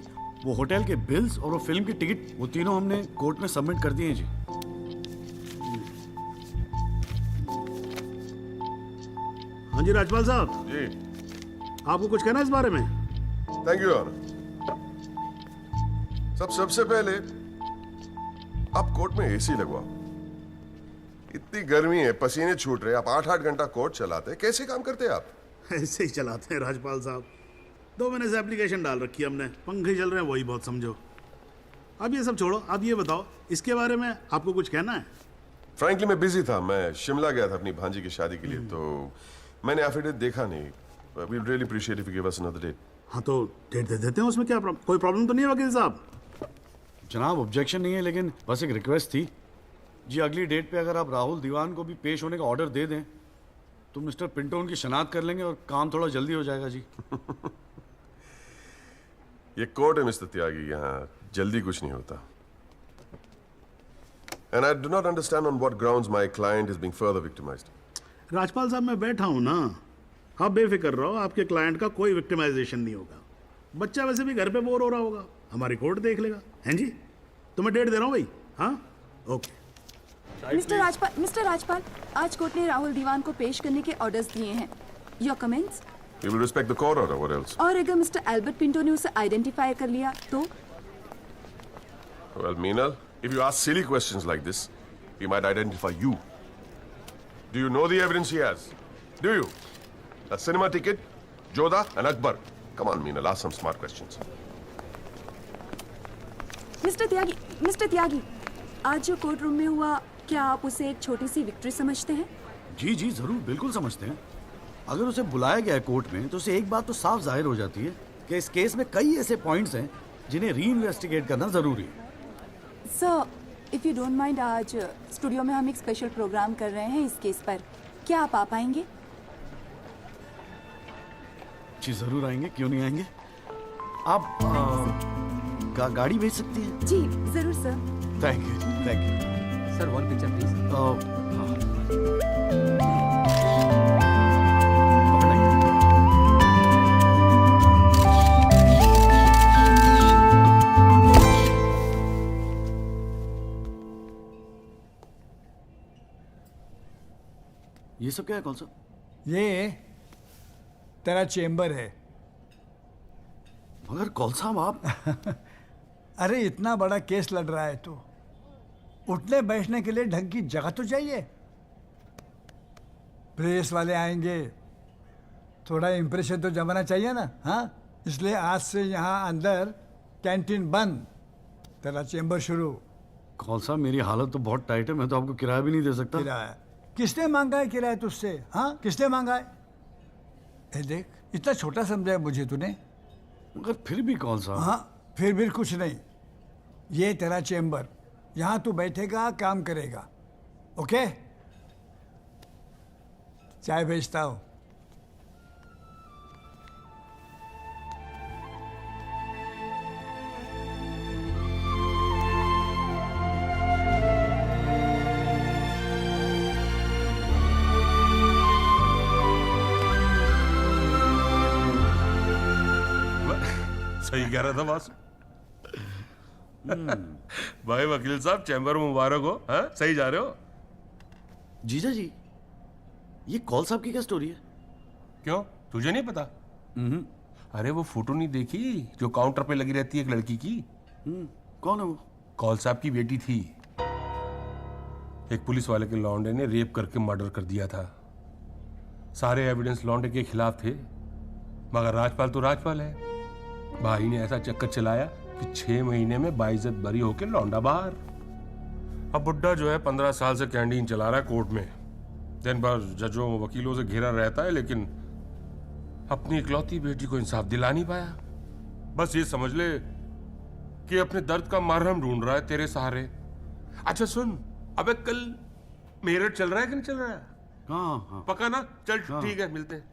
वो होटल के बिल्स और वो फिल्म की टिकट, वो तीनों हमने कोर्ट में सबमिट कर दिए हैं जी। हाँ जी राजपाल साहब जी, आपको कुछ कहना है इस बारे में? Thank you honour. सबसे पहले आप कोर्ट में एसी लगवाओ। इतनी गर्मी है, पसीने छूट रहे, आप 8-8 घंटा कोर्ट चलाते, कैसे काम करते हैं आप? ऐसे ही चलाते हैं राजपाल साहब। 2 महीने से एप्लीकेशन डाल रखी है हमने, पंखे चल रहे हैं, वही बहुत समझो। अब ये सब छोड़ो, आप ये बताओ इसके बारे में आपको कुछ कहना है? फ्रैंकली मैं बिजी था, मैं शिमला गया था अपनी भांजी की शादी के लिए, तो मैंने एफिडेविट देखा नहीं। We would really appreciate if you give us another date. हाँ तो डेट दे देते हैं, उसमें क्या कोई प्रॉब्लम तो नहीं है वकील साहब? जनाब ऑब्जेक्शन नहीं है, लेकिन बस एक रिक्वेस्ट थी जी, अगली डेट पे अगर आप राहुल दीवान को भी पेश होने का ऑर्डर दे दें तो मिस्टर पिंटो उनकी शनाख्त कर लेंगे और काम थोड़ा जल्दी हो जाएगा जी। ये कोर्ट है मिस्टर त्यागी, यहाँ जल्दी कुछ नहीं होता। And I do not understand on what grounds my client is being further victimized. Rajpal साहब मैं बैठा हूं ना, आप बेफिक्र रहो, आपके क्लाइंट का कोई विक्टिमाइजेशन नहीं होगा। बच्चा वैसे भी घर पे बोर हो रहा होगा, हमारी कोर्ट देख लेगा। हैं जी, तो मैं डेट दे रहा हूं भाई। हाँ ओके। मिस्टर राजपाल, आज कोर्ट ने राहुल दीवान को पेश करने के ऑर्डर्स दिए हैं। Your comments? We will respect the court order. What else? और अगर मिस्टर एल्बर्ट पिंटो ने उसे आइडेंटिफाई कर लिया तो? Well, Meenal, if you ask silly questions like this, he might identify you. Do you know the evidence he has? Do you? A cinema ticket, Jodha and Akbar. Come on, Meenal, ask some smart questions. Mister Tyagi, आज जो court room में हुआ, क्या आप उसे एक छोटी सी victory समझते हैं? जी जी जरूर, बिल्कुल समझते हैं। अगर उसे बुलाया गया है कोर्ट में तो उसे एक बात तो साफ जाहिर हो जाती है कि इस केस में कई ऐसे पॉइंट्स हैं जिन्हें री इन्वेस्टिगेट करना जरूरी है। Sir, if you don't mind, आज स्टूडियो में हम एक स्पेशल प्रोग्राम कर रहे हैं इस केस पर, क्या आप आ पाएंगे? जी जरूर आएंगे, क्यों नहीं आएंगे। आप गाड़ी भेज सकती हैं? जी जरूर sir. Thank you thank you sir. 1 picture please. ये सब क्या है? कौन सा? ये तेरा चेम्बर है। मगर कौन सा आप? अरे इतना बड़ा केस लड़ रहा है तो उठने बैठने के लिए ढंग की जगह तो चाहिए। प्रेस वाले आएंगे, थोड़ा इम्प्रेशन तो जमाना चाहिए ना। हाँ, इसलिए आज से यहाँ अंदर कैंटीन बंद, तेरा चेंबर शुरू। कौन सा, मेरी हालत तो बहुत टाइट है, मैं तो आपको किराया भी नहीं दे सकता। किराया किसने मांगा है? किराया तुझसे? हाँ, किसने मांगा है? ए देख, इतना छोटा समझा है मुझे तूने। मगर फिर भी कौन सा? हाँ, फिर भी कुछ नहीं। ये तेरा चेंबर, यहाँ तू बैठेगा, काम करेगा। ओके, चाय भेजता हूँ। सही कह रहा था बॉस। भाई वकील साहब, चैम्बर मुबारक हो। हाँ, सही जा रहे हो। जीजा जी, ये कौल साहब की क्या स्टोरी है? क्यों, तुझे नहीं पता? अरे वो फोटो नहीं देखी जो काउंटर पे लगी रहती है एक लड़की की? कौन है वो? कौल साहब की बेटी थी। एक पुलिस वाले के लौंडे ने रेप करके मर्डर कर दिया था। सारे एविडेंस लौंडे के खिलाफ थे, मगर राजपाल तो राजपाल है। भाई ने ऐसा चक्कर चलाया कि 6 महीने में बाइज्जत बरी होके लौंडा बाहर। अब बुड्ढा जो है 15 साल से कैंटीन चला रहा है कोर्ट में। दिन भर जजों वकीलों से घिरा रहता है, लेकिन अपनी इकलौती बेटी को इंसाफ दिला नहीं पाया। बस ये समझ ले कि अपने दर्द का मरहम ढूंढ रहा है तेरे सहारे। अच्छा सुन, अबे कल मेरठ चल रहा है कि नहीं चल रहा है? हाँ। पक्का ना? चल ठीक है, मिलते हैं।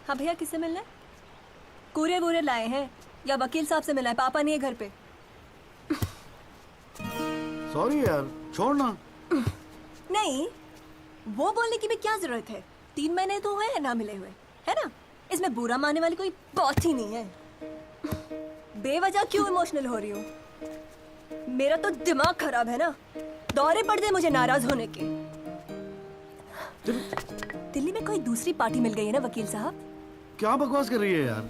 हाँ भैया, किससे मिलना है? कूरियर वूरियर लाए हैं या वकील साहब से मिलना है? पापा नहीं है घर पे। सॉरी यार, छोड़ना। नहीं, वो बोलने की भी क्या जरूरत है? 3 महीने तो हुए हैं ना मिले हुए, है ना? इसमें बुरा मानने वाली कोई बात ही नहीं है। बेवजह क्यों इमोशनल हो रही हो? मेरा तो दिमाग खराब है ना, दौरे पड़ गए मुझे नाराज होने के। दिल्ली में कोई दूसरी पार्टी मिल गई है ना वकील साहब? क्या बकवास कर रही है यार?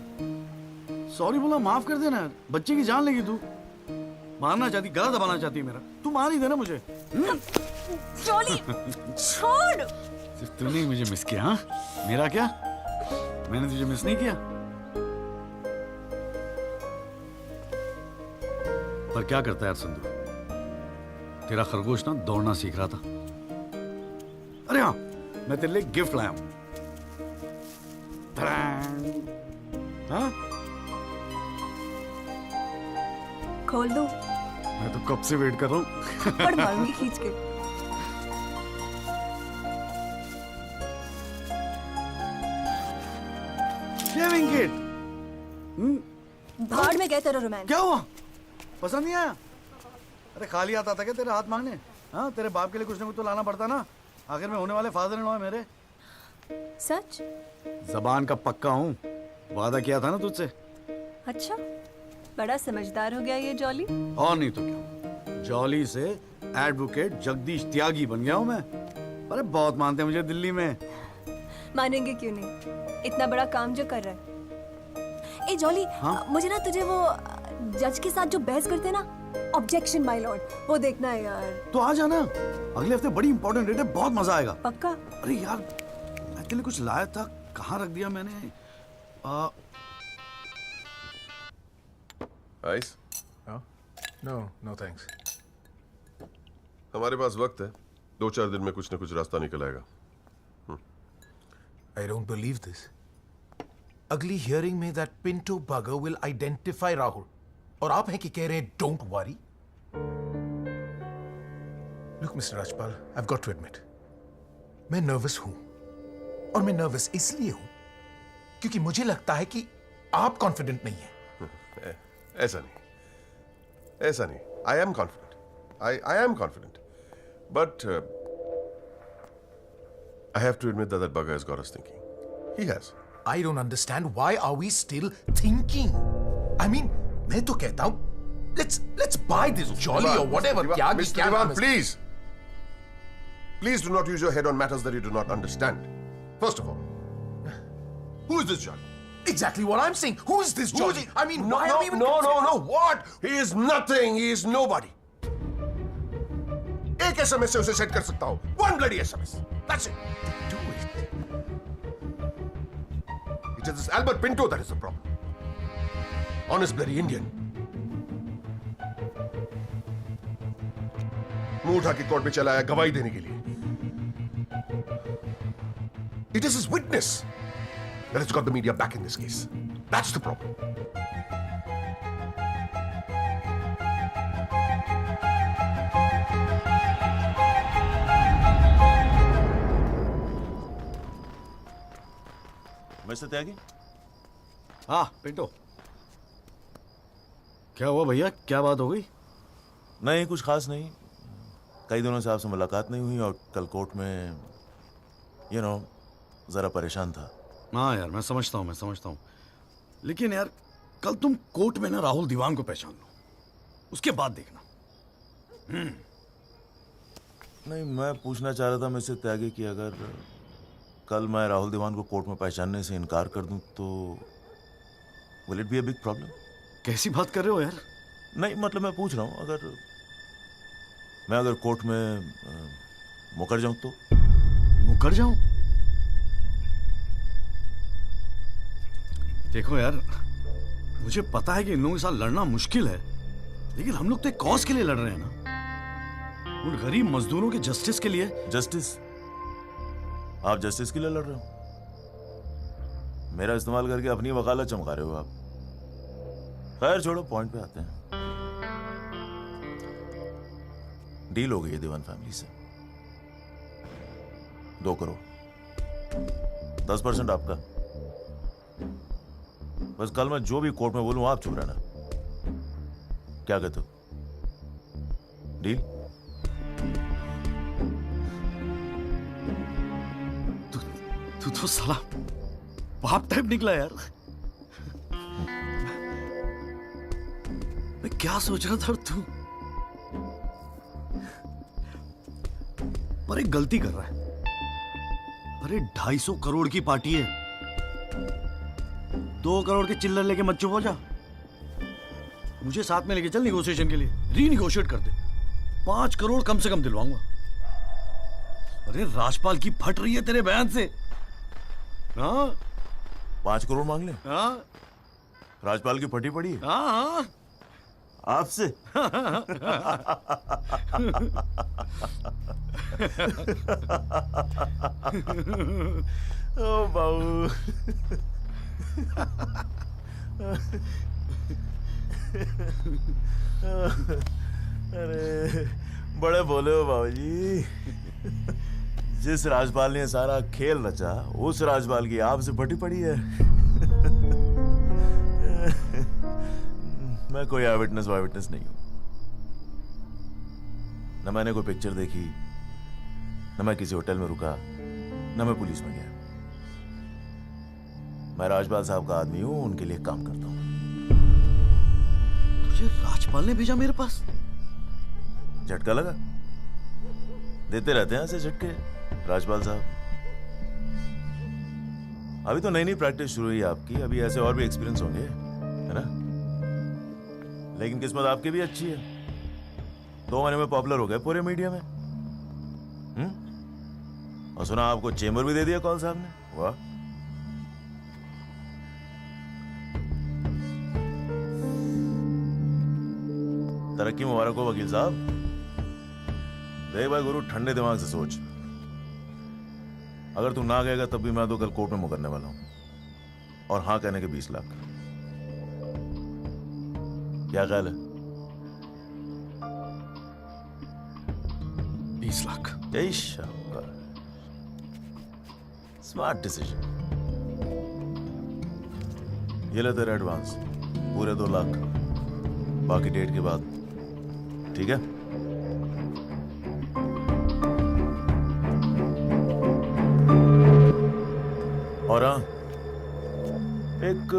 सॉरी बोला, माफ कर देना यार। बच्चे की जान लेगी तू। मारना चाहती, गला दबाना चाहती है मेरा। तू मार ही देना मुझे। जॉली, छोड़। सिर्फ तूने ही मुझे मिस किया। हाँ, मेरा क्या? मैंने तुझे मिस नहीं किया। पर क्या करता है यार संधू, तेरा खरगोश ना दौड़ना सीख रहा था। अरे हाँ, मैं तेरे लिए गिफ्ट लाया हूं। हाँ? खोल दो। मैं तो कब से वेट कर रहा हूँ। थप्पड़ मारूंगी खींच के। Shaving kit. भाड़ में गए तेरा रोमांस। क्या हुआ? पसंद नहीं आया? अरे खाली हाथ आता क्या तेरे हाथ मांगने? हाँ, तेरे बाप के लिए कुछ ना कुछ तो लाना पड़ता ना। आखिर में होने वाले फादर इन लॉ है मेरे। सच? जबान का पक्का हूँ, वादा किया था ना तुझसे। अच्छा, बड़ा समझदार हो गया ये जॉली। और नहीं तो क्या, जॉली से एडवोकेट जगदीश त्यागी बन गया हूँ मैं। अरे बहुत मानते हैं मुझे दिल्ली में। मानेंगे क्यों नहीं, इतना बड़ा काम जो कर रहा है। ए जॉली, हाँ? मुझे ना तुझे वो जज के साथ जो बहस करते हैं ना, ऑब्जेक्शन माय लॉर्ड, वो देखना है यार। तो आ जाना, अगले हफ्ते बड़ी इंपॉर्टेंट डेट है, बहुत मजा आएगा। पक्का? अरे यार, मैं तेरे लिए कुछ लाया था, कहाँ रख दिया मैंने? आइस? No thanks. हमारे पास वक्त है, 2-4 दिन में कुछ न कुछ रास्ता निकल आएगा। I don't believe this. अगली हियरिंग में that Pinto bugger will identify Rahul. और आप हैं कि कह रहे हैं don't worry? Look, Mr. Rajpal, I've got to admit, मैं नर्वस हूं। और मैं नर्वस इसलिए हूं क्योंकि मुझे लगता है कि आप कॉन्फिडेंट नहीं हैं। ऐसा नहीं। I am confident. I am confident. But I have to admit that bugger has got us thinking. He has. I don't understand why are we still thinking? I mean, मैं तो कहता हूं, let's Let's buy this jolly or whatever. Mr. Diwan, please. Please do not use your head on matters that you do not understand. First of all, who is this Jolly? Exactly what I'm saying. Who is this Jolly? I mean, No, why no, are we even no, what? He is nothing. He is nobody. एक SMS से उसे set कर सकता हूँ. One bloody SMS. That's it. Do it. It is this Albert Pinto that is the problem. Honest bloody Indian. मुंह उठा के court में चला आया गवाही देने के लिए. It is his witness that has got the media back in this case. That's the problem. Mister Tyagi? हाँ पिंटो, क्या हुआ भैया? क्या बात हो गई? नहीं, कुछ खास नहीं. कई दिनों से आपसे मुलाकात नहीं हुई और कल कोर्ट में जरा परेशान था. हाँ यार, मैं समझता हूँ. लेकिन यार, कल तुम कोर्ट में ना राहुल दीवान को पहचान लो, उसके बाद देखना. नहीं, मैं पूछना चाह रहा था मिस्टर त्यागी कि अगर कल मैं राहुल दीवान को कोर्ट में पहचानने से इनकार कर दूं तो will it be a big problem? कैसी बात कर रहे हो यार? नहीं, मतलब मैं पूछ रहा हूं, अगर कोर्ट में मुकर जाऊं तो? मुकर जाऊं? देखो यार, मुझे पता है कि इन लोगों के साथ लड़ना मुश्किल है, लेकिन हम लोग तो एक कॉज के लिए लड़ रहे हैं ना, उन गरीब मजदूरों के जस्टिस के लिए. जस्टिस? आप जस्टिस के लिए लड़ रहे हो? मेरा इस्तेमाल करके अपनी वकालत चमका रहे हो आप. खैर छोड़ो, पॉइंट पे आते हैं. डील हो गई है दीवान फैमिली से. 2 करोड़, 10% आपका. बस कल मैं जो भी कोर्ट में बोलूं आप चुप रहना. क्या कहते हो? डील? तू तो साला बाप टाइप निकला यार. मैं क्या सोच रहा था तू? पर एक गलती कर रहा है. अरे 250 करोड़ की पार्टी है. 2 करोड़ के चिल्लर लेके मत चुप हो जा. मुझे साथ में लेके चल निगोशिएशन के लिए. रीनिगोशिएट कर दे. 5 करोड़ कम से कम दिलवाऊंगा. अरे राजपाल की फट रही है तेरे बयान से. हाँ, 5 करोड़ मांग ले? हाँ, राजपाल की फटी पड़ी है? हाँ, आपसे? ओ बाबू. अरे बड़े बोले हो बाबूजी. जिस राजपाल ने सारा खेल रचा, उस राजपाल की आपसे फटी पड़ी है. मैं कोई आई विटनेस नहीं हूं. न मैंने कोई पिक्चर देखी, न मैं किसी होटल में रुका, न मैं पुलिस में गया. मैं राजपाल साहब का आदमी हूं, उनके लिए काम करता हूं. तुझे राजपाल ने भेजा मेरे पास? झटका लगा? देते रहते हैं ऐसे झटके राजपाल साहब. अभी तो नई प्रैक्टिस शुरू हुई आपकी. अभी ऐसे और भी एक्सपीरियंस होंगे, है ना? लेकिन किस्मत आपकी भी अच्छी है. 2 महीने में पॉपुलर हो गए पूरे मीडिया में. और सुना आपको चेंबर भी दे दिया कॉल साहब ने. वाह. तरक्की मुबारक हो वकील साहब. देख भाई गुरु, ठंडे दिमाग से सोच. अगर तू ना गएगा तब भी मैं तो कल कोर्ट में मुकरने वाला हूं. और हाँ कहने के 20 लाख. क्या ख्याल है? 20 लाख. यही शाबाश. Smart decision. ये ले तेरा एडवांस, पूरे 2 लाख. बाकी डेट के बाद. ठीक है? और हाँ, एक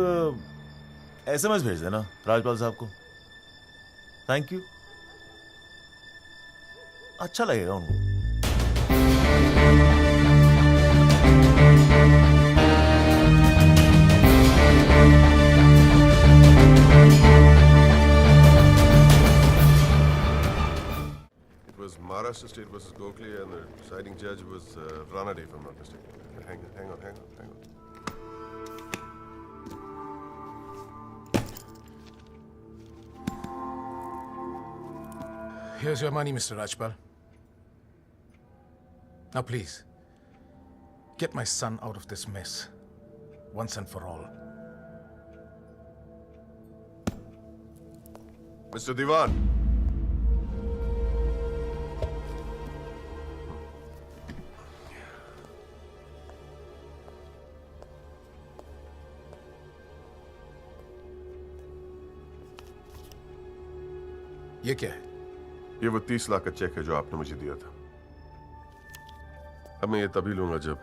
SMS भेज देना राजपाल साहब को. Thank you. अच्छा लगेगा उनको। It was Maharashtra State versus Gokhale, and the deciding judge was Ranade, if I'm not mistaken. Hang on. Here's your money, Mr. Rajpal. Now, please, get my son out of this mess, once and for all. Mr. Diwan. ये क्या है? ये वो 30 लाख का check है जो आपने मुझे दिया था। अब मैं ये तभी लूंगा जब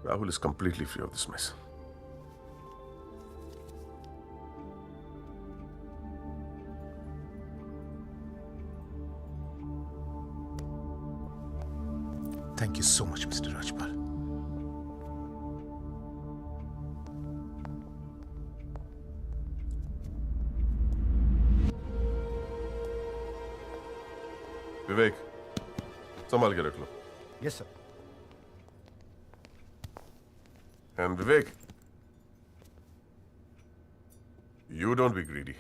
Rahul is completely free of this mess. Thank you so much, Mr. Rajpal. Vivek, संभाल के रख लो। Yes sir. And Vivek, you don't be greedy.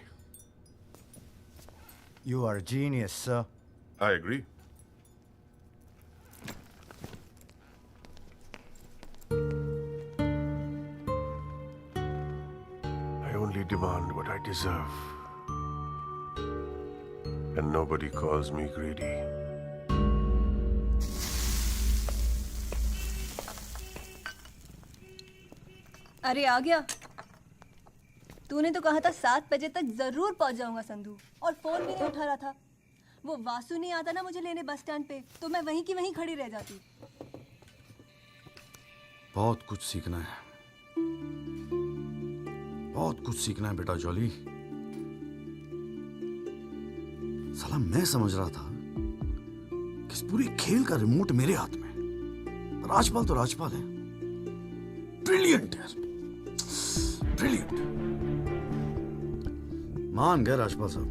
You are a genius, sir. I agree. I only demand what I deserve. And nobody calls me greedy. अरे आ गया। तूने तो कहा था 7 बजे तक जरूर पहुंच जाऊंगा संधू, और फोन भी नहीं उठा रहा था। वो वासु नहीं आता ना मुझे लेने बस स्टैंड पे, तो मैं वहीं की वहीं खड़ी रह जाती। बहुत कुछ सीखना है, बहुत कुछ सीखना है बेटा जॉली। साला मैं समझ रहा था कि इस पूरे खेल का रिमोट मेरे हाथ में। राजपाल तो राजपाल है, ब्रिलियंट है, ब्रिलियंट। मान गए राजपाल साहब,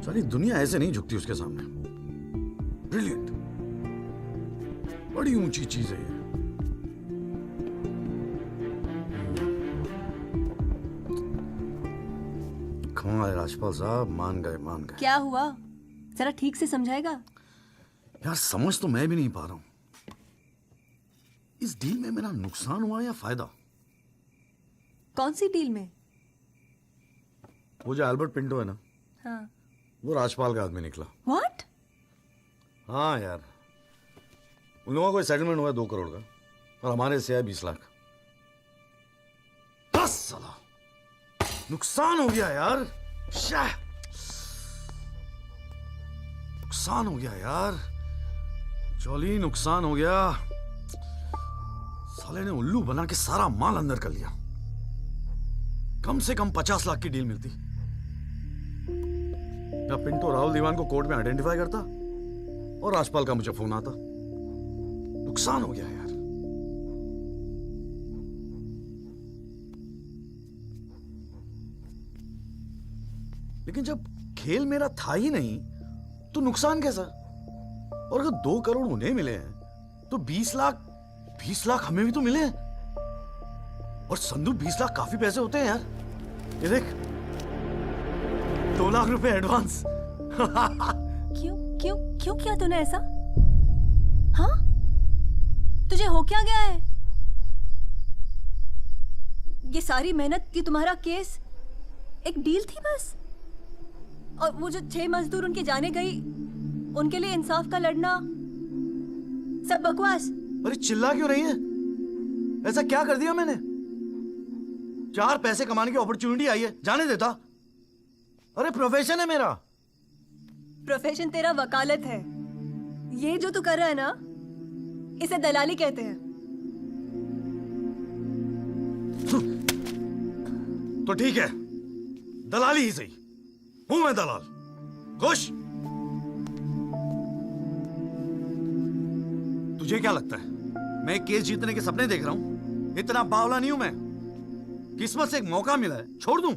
सारी दुनिया ऐसे नहीं झुकती उसके सामने। ब्रिलियंट, बड़ी ऊंची चीज है ये। कमाल है राजपाल साहब, मान गए मान गए। क्या हुआ, जरा ठीक से समझाएगा? यार समझ तो मैं भी नहीं पा रहा हूं, इस डील में मेरा नुकसान हुआ या फायदा? कौन सी डील में? वो जो एल्बर्ट पिंटो है ना, हाँ। वो राजपाल का आदमी निकला। व्हाट? हाँ यार, उन लोगों को सेटलमेंट हुआ 2 करोड़ का, और हमारे से है 20 लाख। 10 साला नुकसान हो गया यार, नुकसान हो गया यार, जॉली नुकसान हो गया। साले ने उल्लू बना के सारा माल अंदर कर लिया। कम से कम 50 लाख की डील मिलती। या पिंटो राहुल दीवान को कोर्ट में आइडेंटिफाई करता और राजपाल का मुझे फोन आता। नुकसान हो गया यार। लेकिन जब खेल मेरा था ही नहीं तो नुकसान कैसा? और अगर 2 करोड़ उन्हें मिले हैं तो 20 लाख हमें भी तो मिले हैं। और संधू 20 लाख काफी पैसे होते हैं यार। ये देख, 2 लाख रुपए एडवांस। क्यों किया तूने ऐसा? हाँ, तुझे हो क्या गया है? ये सारी मेहनत की तुम्हारा केस एक डील थी बस? और वो जो 6 मजदूर उनके जाने गई, उनके लिए इंसाफ का लड़ना सब बकवास? अरे चिल्ला क्यों रही है? ऐसा क्या कर दिया मैंने? 4 पैसे कमाने की अपॉर्चुनिटी आई है, जाने देता? अरे प्रोफेशन है मेरा। प्रोफेशन तेरा वकालत है। ये जो तू कर रहा है ना, इसे दलाली कहते हैं। तो ठीक है, दलाली ही सही, हूं मैं दलाल। खुश? तुझे क्या लगता है मैं केस जीतने के सपने देख रहा हूं? इतना बावला नहीं हूं मैं। किस्मत से एक मौका मिला है, छोड़ दूं?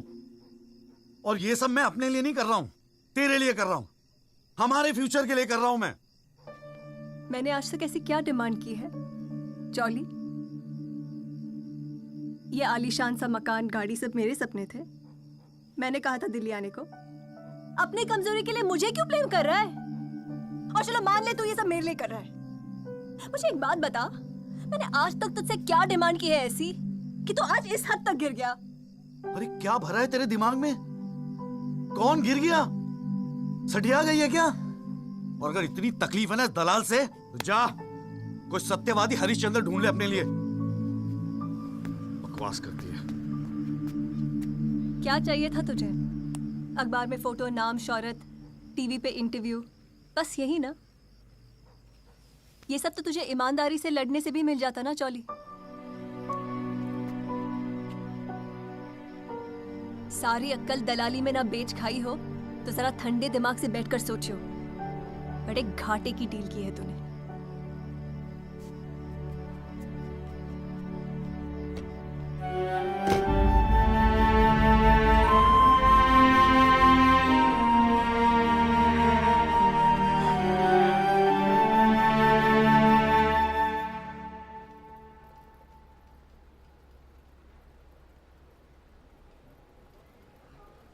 और ये सब मैं अपने लिए नहीं कर रहा हूं, तेरे लिए कर रहा हूं, हमारे फ्यूचर के लिए कर रहा हूं मैं। मैंने आज तक ऐसी क्या डिमांड की है जॉली? ये आलीशान सा मकान, गाड़ी सब मेरे सपने थे। मैंने कहा था दिल्ली आने को। अपनी कमजोरी के लिए मुझे क्यों ब्लेम कर रहा है? और चलो मान ले तू ये सब मेरे लिए कर रहा है। मुझे एक बात बता, मैंने आज तक तुझसे क्या डिमांड की है ऐसी कि तू आज इस हद तक गिर गया? अरे क्या भरा है तेरे दिमाग में? कौन गिर गया? सटिया गई है क्या? और अगर इतनी तकलीफ है ना दलाल से, तो जा कोई सत्यवादी हरिश्चंद्र ढूंढ ले अपने लिए। बकवास करती है। क्या चाहिए था तुझे? अखबार में फोटो, नाम, शोहरत, टीवी पे इंटरव्यू, बस यही ना? ये सब तो तुझे ईमानदारी से लड़ने से भी मिल जाता ना चौली। सारी अक्कल दलाली में ना बेच खाई हो तो जरा ठंडे दिमाग से बैठकर सोचो, बड़े घाटे की डील की है तूने।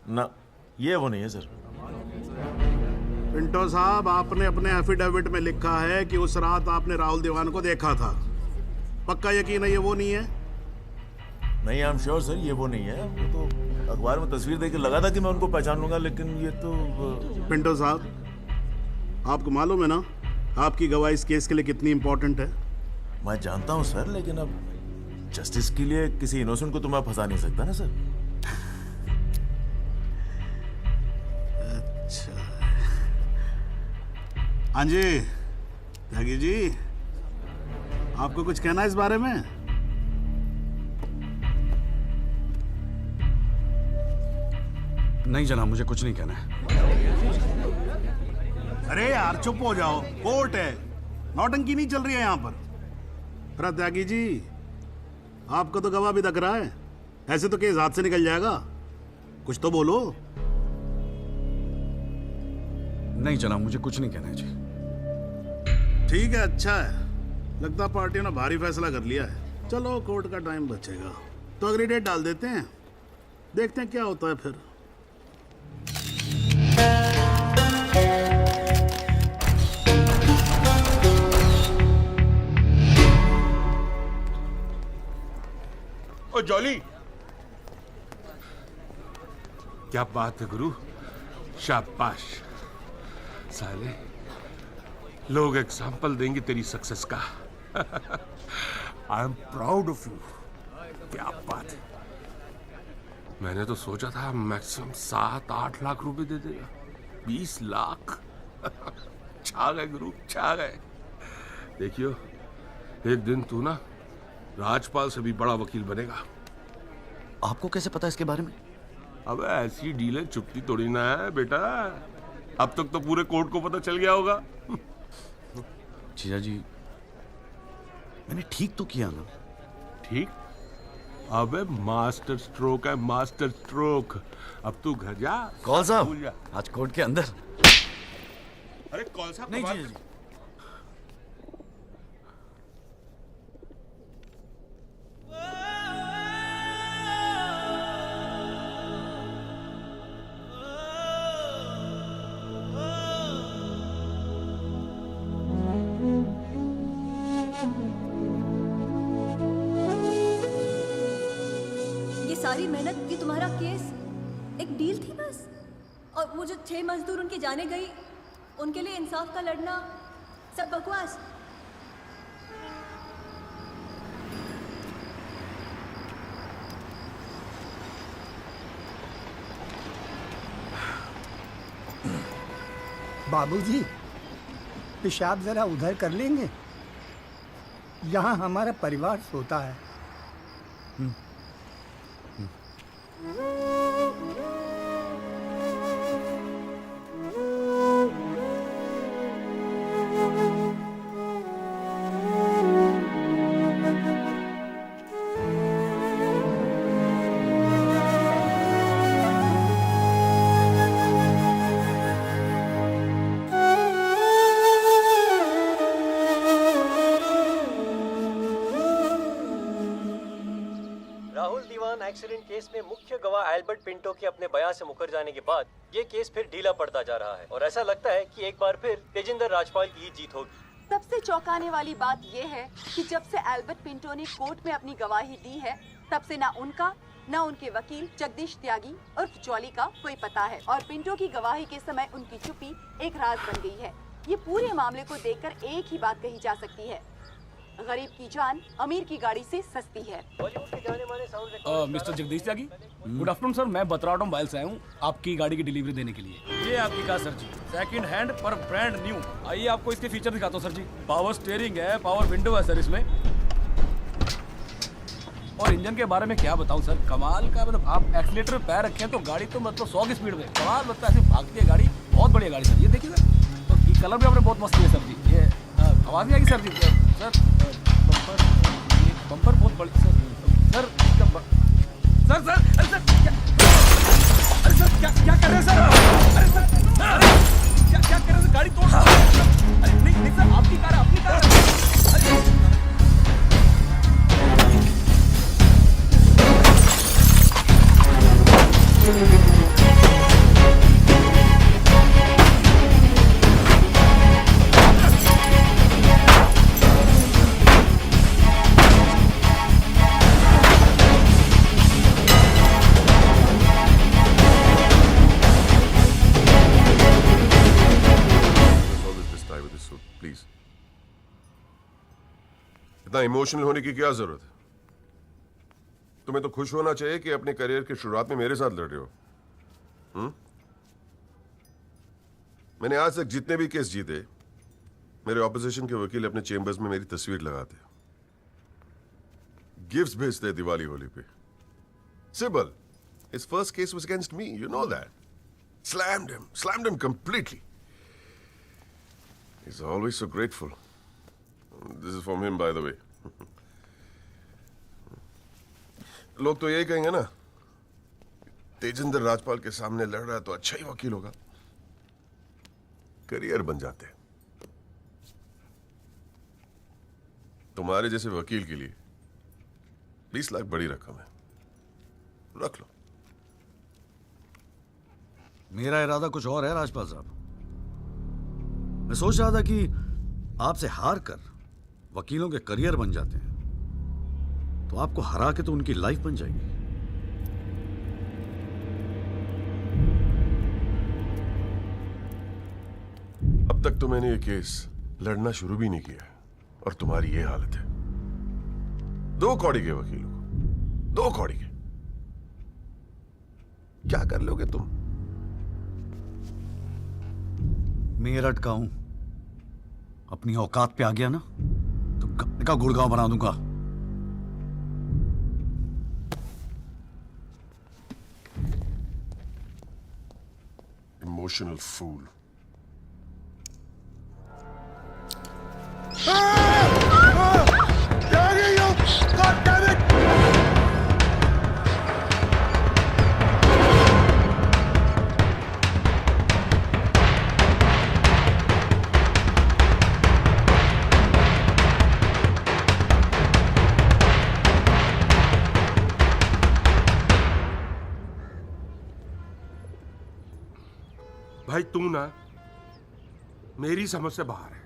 ना, ये वो नहीं है सर। पिंटो साहब, आपने अपने एफिडेविट में लिखा है कि उस रात आपने राहुल दीवान को देखा था। पक्का यकीन है ये वो नहीं है? नहीं, आई एम श्योर सर, ये वो नहीं है। तो अखबार में तस्वीर देख के लगा था कि मैं उनको पहचान लूंगा, लेकिन ये तो पिंटो साहब, आपको मालूम है ना आपकी गवाही इस केस के लिए कितनी इंपॉर्टेंट है? मैं जानता हूँ सर, लेकिन अब जस्टिस के लिए किसी इनोसेंट को तो मैं फंसा नहीं सकता ना सर। अच्छा, हाँ जी त्यागी जी, आपको कुछ कहना है इस बारे में? नहीं जनाब, मुझे कुछ नहीं कहना है। अरे यार चुप हो जाओ, कोर्ट है, नौटंकी नहीं चल रही है यहाँ पर। अरे त्यागी जी, आपको तो गवाह भी दिख रहा है, ऐसे तो केस हाथ से निकल जाएगा, कुछ तो बोलो। नहीं जनाब, मुझे कुछ नहीं कहना है जी। ठीक है, अच्छा है, लगता पार्टियों ने भारी फैसला कर लिया है। चलो कोर्ट का टाइम बचेगा तो अगली डेट डाल देते हैं, देखते हैं क्या होता है फिर। ओ जॉली, क्या बात है गुरु, शाबाश। साले लोग एग्जाम्पल देंगे तेरी सक्सेस का। I am proud of you. क्या बात है। मैंने तो सोचा था मैक्सिमम 7-8 लाख रुपए दे देगा, 20 लाख। छा गए गुरु, छा गए। देखियो, एक दिन तू ना राजपाल से भी बड़ा वकील बनेगा। आपको कैसे पता इसके बारे में? अब ऐसी डीलें चुपती थोड़ी ना है बेटा। अब तक तो पूरे कोर्ट को पता चल गया होगा। जीजा जी, मैंने ठीक तो किया ना? ठीक? अबे मास्टर स्ट्रोक है, मास्टर स्ट्रोक। अब तू घर जा। कौल साहब, आज कोर्ट के अंदर। अरे कौल साहब, नहीं जीजा जी। सारी मेहनत, ये तुम्हारा केस एक डील थी बस? और वो जो 6 मजदूर उनके जाने गई, उनके लिए इंसाफ का लड़ना सब बकवास? बाबूजी, पेशाब जरा उधर कर लेंगे? यहाँ हमारा परिवार सोता है। एक्सीडेंट केस में मुख्य गवाह एल्बर्ट पिंटो के अपने बयान से मुकर जाने के बाद ये केस फिर ढीला पड़ता जा रहा है और ऐसा लगता है कि एक बार फिर तेजिंदर राजपाल की ही जीत होगी। सबसे चौंकाने वाली बात यह है कि जब से एल्बर्ट पिंटो ने कोर्ट में अपनी गवाही दी है, तब से ना उनका न उनके वकील जगदीश त्यागी उर्फ जॉली का कोई पता है और पिंटो की गवाही के समय उनकी चुप्पी एक राज बन गई है। ये पूरे मामले को देखकर एक ही बात कही जा सकती है, गरीब की जान अमीर की गाड़ी से सस्ती है। मिस्टर जगदीश त्यागी, गुड आफ्टरनून सर। मैं बतराटो मोबाइल से आया हूँ आपकी गाड़ी की डिलीवरी देने के लिए। ये आपकी कार सर जी, सेकंड हैंड पर ब्रांड न्यू। आइए आपको इसके फीचर दिखाता हूँ सर जी। पावर स्टीयरिंग है, पावर विंडो है सर इसमें, और इंजन के बारे में क्या बताऊं सर, कमाल का। मतलब आप एक्सीलेटर पे पैर रखें तो गाड़ी तो मतलब 100 की स्पीड में कमाल, मतलब ऐसे भागती है गाड़ी। बहुत बढ़िया गाड़ी सर, ये देखिए सर। तो ये कलर भी आपने बहुत मस्त है सर जी। ये आवाज़ नहीं आएगी सर जी। सर बम्पर बहुत बड़ी सर। सर सर सर अरे सर अरे सर क्या कर रहे हैं सर? अरे सर क्या कर रहे हैं सर? गाड़ी तोड़। अरे नहीं सर, आपकी कार है, आपकी कार है। इतना इमोशनल होने की क्या जरूरत है? तुम्हें तो खुश होना चाहिए कि अपने करियर की शुरुआत में मेरे साथ लड़ रहे हो। मैंने आज तक जितने भी केस जीते, मेरे ऑपोजिशन के वकील अपने चेंबर्स में मेरी तस्वीर लगाते, गिफ्ट्स भेजते दिवाली होली पे। Sibal, his first case was against me, you know that. Slammed him completely. He's always so grateful. This is from him, by the way. लोग तो यही कहेंगे ना, तेजिंदर राजपाल के सामने लड़ रहा है तो अच्छा ही वकील होगा, करियर बन जाते हैं। तुम्हारे जैसे वकील के लिए 20 लाख बड़ी रकम है, रख लो। मेरा इरादा कुछ और है राजपाल साहब। मैं सोच रहा था कि आपसे हार कर वकीलों के करियर बन जाते हैं, तो आपको हरा के तो उनकी लाइफ बन जाएगी। अब तक तो मैंने ये केस लड़ना शुरू भी नहीं किया है और तुम्हारी ये हालत है। 2 कौड़ी के वकीलों को, 2 कौड़ी के, क्या कर लोगे तुम? मेरठ का हूं, अपनी औकात पे आ गया ना तो गप्पे का गुड़गांव बना दूंगा। Emotional fool. भाई तू ना मेरी समझ से बाहर है।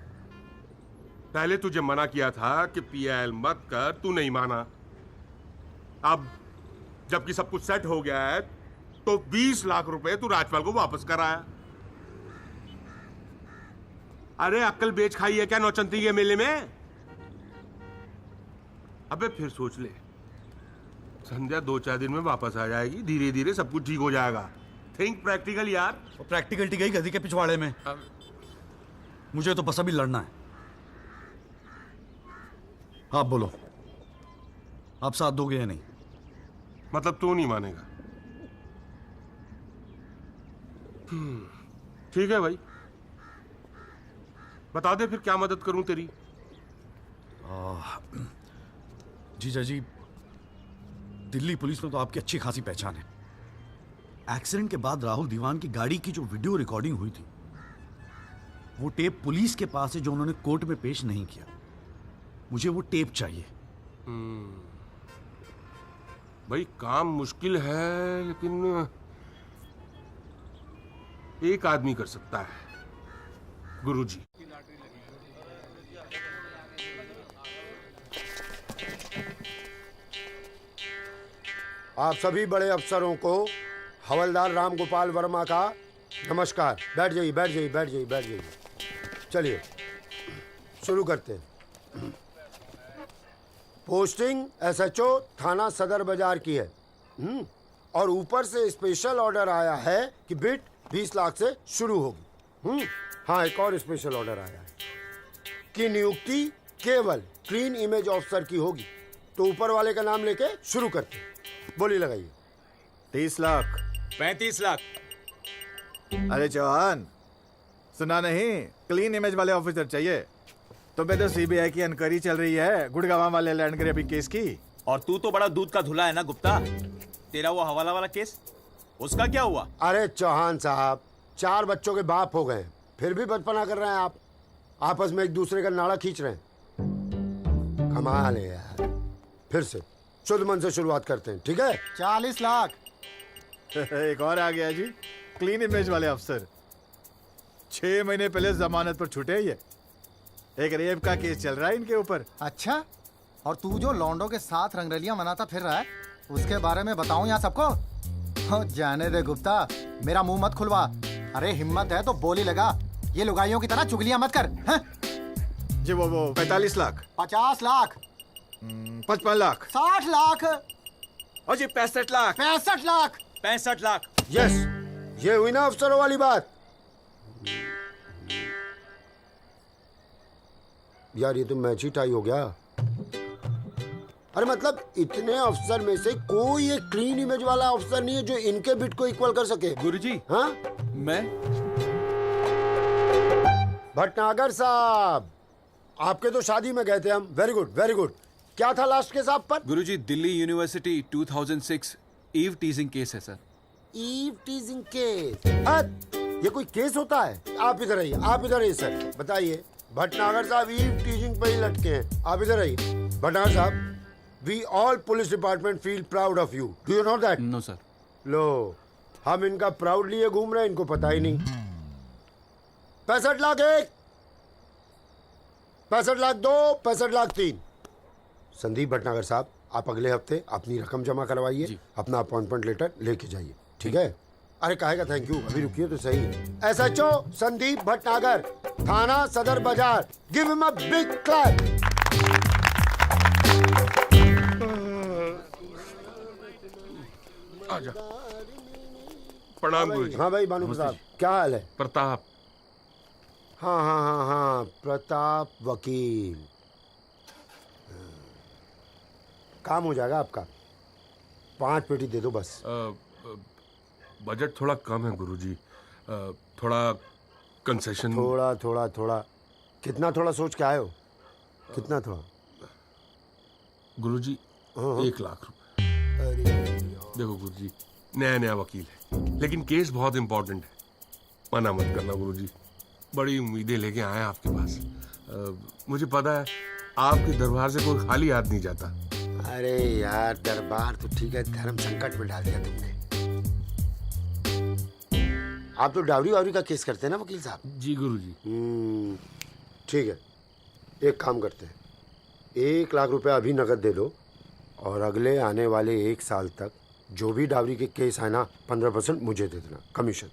पहले तुझे मना किया था कि पीएल मत कर, तू नहीं माना। अब जबकि सब कुछ सेट हो गया है तो 20 लाख रुपए तू राजपाल को वापस कराया। अरे अक्ल बेच खाई है क्या नौचंती के मेले में? अबे फिर सोच ले, संध्या 2-4 दिन में वापस आ जाएगी, धीरे धीरे सब कुछ ठीक हो जाएगा। थिंक प्रैक्टिकल यार। प्रैक्टिकलिटी गई गधी के पिछवाड़े में। मुझे तो बस अभी लड़ना है। आप बोलो, आप साथ दोगे या नहीं? मतलब तू नहीं मानेगा? ठीक है भाई, बता दे फिर क्या मदद करूं तेरी। जीजा जी, दिल्ली पुलिस में तो आपकी अच्छी खासी पहचान है। एक्सीडेंट के बाद राहुल दीवान की गाड़ी की जो वीडियो रिकॉर्डिंग हुई थी, वो टेप पुलिस के पास है जो उन्होंने कोर्ट में पेश नहीं किया। मुझे वो टेप चाहिए। भाई काम मुश्किल है, लेकिन एक आदमी कर सकता है, गुरुजी। आप सभी बड़े अफसरों को हवलदार राम गोपाल वर्मा का नमस्कार। बैठ जाइए, बैठ जाइए, बैठ जाइए, बैठ जाइए। चलिए शुरू करते हैं। पोस्टिंग एसएचओ थाना सदर बाजार की है। और ऊपर से स्पेशल ऑर्डर आया है कि बिट 20 लाख से शुरू होगी। हाँ, एक और स्पेशल ऑर्डर आया है कि नियुक्ति केवल क्लीन इमेज ऑफिसर की होगी। तो ऊपर वाले का नाम लेके शुरू करते हैं। बोली लगाइए। 30 लाख 35 लाख। अरे चौहान, सुना नहीं? क्लीन इमेज वाले ऑफिसर चाहिए। तुम्हें तो सीबीआई की इंक्वायरी चल रही है गुड़गांव वाले लैंड ग्रैबिंग केस की। और तू तो बड़ा दूध का धुला है ना गुप्ता। तेरा वो हवाला वाला केस, उसका क्या हुआ? अरे चौहान साहब, 4 बच्चों के बाप हो गए, फिर भी बचपना कर रहे हैं आप। आपस में एक दूसरे का नाड़ा खींच रहे हैं। कमाल है यार। फिर से शुद्ध मन से शुरुआत करते हैं, ठीक है? 40 लाख। एक और आ गया जी, क्लीन इमेज वाले अफसर। 6 महीने पहले जमानत पर छूटे ये। एक रेप का केस चल रहा है इनके ऊपर। अच्छा, और तू जो लौंडों के साथ रंगरलियां मनाता फिर रहा है, उसके बारे में बताऊं यहाँ सबको? जाने दे गुप्ता, मेरा मुंह मत खुलवा। अरे हिम्मत है तो बोली लगा, ये लुगाइयों की तरह चुगलियां मत कर। जी वो 45 लाख। 50 लाख। 55 लाख। 60 लाख। और जी 65 लाख। 65 लाख। 65 लाख। यस, ये हुई ना अफसरों वाली बात। यार ये तो मैच ही टाई हो गया। अरे मतलब इतने अफसर में से कोई एक क्लीन इमेज वाला अफसर नहीं है जो इनके बिट को इक्वल कर सके। गुरुजी, हाँ? मैं भटनागर साहब, आपके तो शादी में गए थे हम। Very good, very good. क्या था लास्ट केस आप पर? Guruji, Delhi university 2006 eve teasing case है सर। Eve teasing case? ये कोई केस होता है? आप इधर आइए, आप इधर आइए सर, बताइए। भटनागर साहब ईव टीजिंग पे ही लटके हैं। आप इधर आइए। भटनागर साहब, we all police department feel proud of you. Do you know that? No sir. लो, हम इनका प्राउड लिए घूम रहे हैं, इनको पता ही नहीं। 65 लाख 1, 65 लाख 2, 65 लाख 3। संदीप भटनागर साहब, आप अगले हफ्ते अपनी रकम जमा करवाइए, अपना अपॉइंटमेंट लेटर लेके जाइए, ठीक है? अरे काहे का थैंक यू, अभी रुकिए तो सही। एसएचओ संदीप भटनागर, थाना सदर बाजार, give him a big clap. आजा। प्रणाम गुरुजी। हाँ भाई भानु प्रताप, क्या हाल है? प्रताप। हाँ हाँ हाँ हाँ, प्रताप वकील। काम हो जाएगा आपका। 5 पेटी दे दो बस। बजट थोड़ा कम है गुरुजी, थोड़ा कंसेशन। थोड़ा थोड़ा थोड़ा कितना थोड़ा सोच के आए हो? कितना थोड़ा? गुरुजी 1 लाख रुपए। देखो गुरुजी, नया नया वकील है, लेकिन केस बहुत इंपॉर्टेंट है। मना मत करना गुरुजी, बड़ी उम्मीदें लेके आए आपके पास। मुझे पता है आपके दरबार से कोई खाली हाथ नहीं जाता। अरे यार, दरबार तो ठीक है, धर्म संकट में डाल दिया तुमने। आप तो डावरी वावरी का केस करते हैं ना वकील साहब? जी गुरुजी। ठीक है, एक काम करते हैं, 1 लाख रुपए अभी नकद दे दो, और अगले आने वाले 1 साल तक जो भी डावरी के केस है ना, 15% मुझे दे देना कमीशन।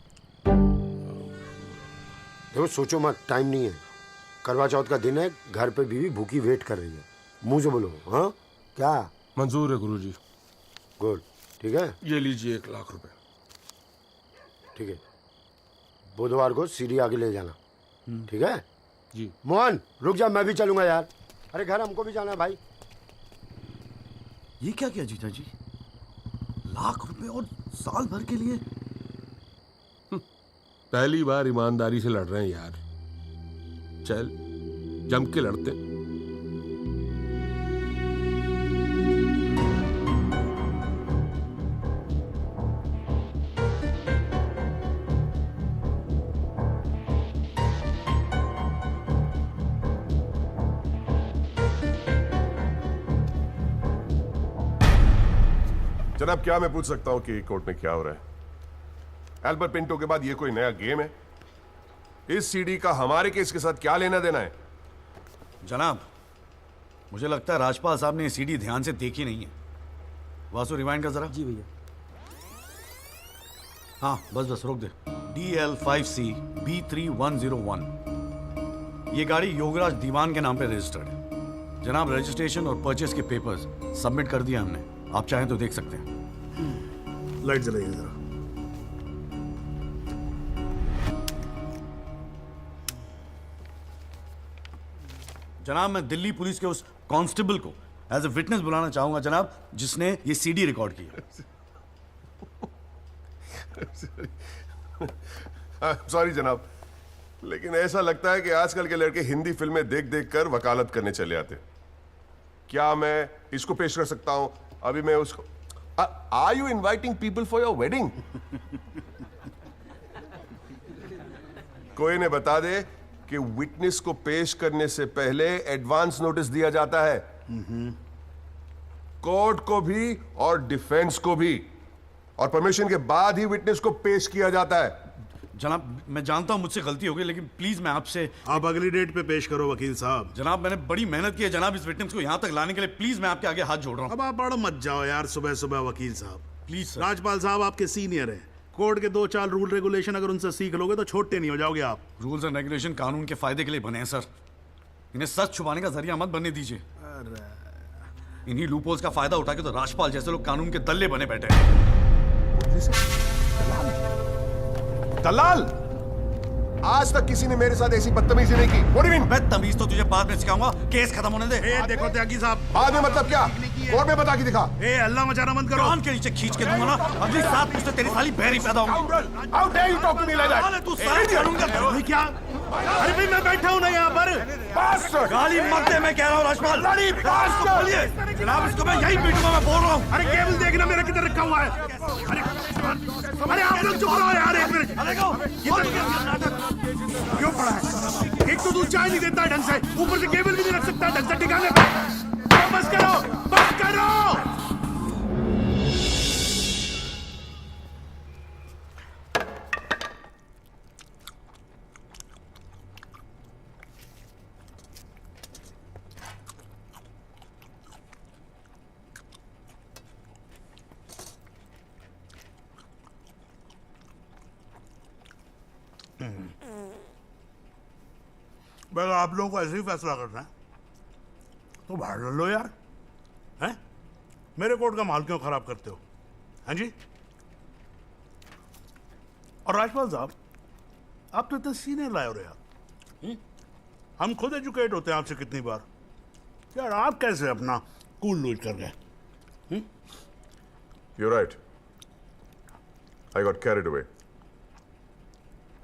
देखो सोचो मत, टाइम नहीं है। करवा चौथ का दिन है, घर पे बीवी भूखी वेट कर रही है। मुंह से बोलो। हाँ क्या? मंजूर है गुरुजी। गुड, ठीक है। ये लीजिए 1 लाख रुपए। ठीक है, बुधवार को सीढ़ी आगे ले जाना, ठीक है? जी। मोहन रुक जा, मैं भी चलूंगा यार। अरे घर हमको भी जाना है भाई। ये क्या किया जीजा जी? 1 लाख रुपए और साल भर के लिए? पहली बार ईमानदारी से लड़ रहे हैं यार। चल जम के लड़ते। जनाब, क्या मैं पूछ सकता हूं कि कोर्ट में क्या हो रहा है? एल्बर्ट पिंटो के बाद ये कोई नया गेम है? इस सीडी का हमारे केस के साथ क्या लेना देना है? जनाब, मुझे लगता है राजपाल साहब ने ये सीडी ध्यान से देखी नहीं है। वासु रिवाइंड कर जरा। जी भैया। हाँ बस रोक दे। DL5C B3101, ये गाड़ी योगराज दीवान के नाम पे रजिस्टर्ड है। जनाब, रजिस्ट्रेशन और परचेस के पेपर्स सबमिट कर दिया हमने, आप चाहें तो देख सकते हैं। लाइट जलाइए जरा। जनाब, मैं दिल्ली पुलिस के उस कांस्टेबल को एज ए विटनेस बुलाना चाहूंगा जनाब, जिसने ये सीडी रिकॉर्ड किया। सॉरी जनाब, लेकिन ऐसा लगता है कि आजकल के लड़के हिंदी फिल्में देख देख कर वकालत करने चले आते। क्या मैं इसको पेश कर सकता हूं? अभी मैं उसको are you inviting people for your wedding? कोई ने बता दे कि विटनेस को पेश करने से पहले एडवांस नोटिस दिया जाता है, कोर्ट को भी और डिफेंस को भी, और परमिशन के बाद ही विटनेस को पेश किया जाता है। जनाब, मैं जानता हूं मुझसे गलती हो गई, लेकिन प्लीज मैं आपसे। आप अगली डेट पे पेश करो वकील साहब। जनाब, मैंने बड़ी मेहनत की है जनाब इस विटनेस को यहां तक लाने के लिए, प्लीज मैं आपके आगे हाथ जोड़ रहा हूं। अब आप बड़ा मत जाओ यार सुबह सुबह वकील साहब। Please sir. राजपाल साहब आपके सीनियर हैं, कोर्ट के 2-4 रूल रेगुलेशन अगर उनसे सीख लोगे तो छोटे नहीं हो जाओगे आप। रूल्स एंड रेगुलेशन कानून के फायदे के लिए बने हैं सर, इन्हें सच छुपाने का जरिया मत बनने दीजिए। इन्हीं लूपहोल्स का फायदा उठा के तो राजपाल जैसे लोग कानून के दल्ले बने बैठे हैं। दलाल, आज तक किसी ने मेरे साथ ऐसी बदतमीजी नहीं की। What do you mean? मैं तमीज तो तुझे बाद में सिखाऊंगा, केस खत्म होने दे। देखो त्यागी साहब, बाद में मतलब क्या? कोर्ट में बता के दिखा। अल्लाह मचाना बंद करो। कान के नीचे खींच के दूंगा ना, अगली साथ मुझसे तेरी साली बहरी पैदा होगी। How dare you talk to me like that? तू सारी कानून का भाई क्या? अरे भाई मैं बैठा हूं ना यहाँ पर। गाली मत दे, मैं कह रहा हूँ राजपाल। जनाब, इसको मैं यही पीटूंगा, मैं बोल रहा हूँ। अरे केबल देखना मेरा किधर रखा हुआ है। अरे आप लोग चुप रहो यार एक मिनट। क्यों पड़ा है? एक तो दूध चाय नहीं देता ढंग से, ऊपर से केबल भी नहीं रख सकता ढंग से ठिकाने पे। बस करो, बस करो। अगर आप लोगों को ऐसे ही फैसला करना है तो बाहर लड़ लो यार, हैं? मेरे कोर्ट का माल क्यों खराब करते हो? हाँ जी। और राजपाल साहब, आप तो इतने सीनियर लाए हो रहे यार। हम खुद एजुकेट होते हैं आपसे कितनी बार यार, आप कैसे अपना कूल लूज कर गए? You're right. I got carried away.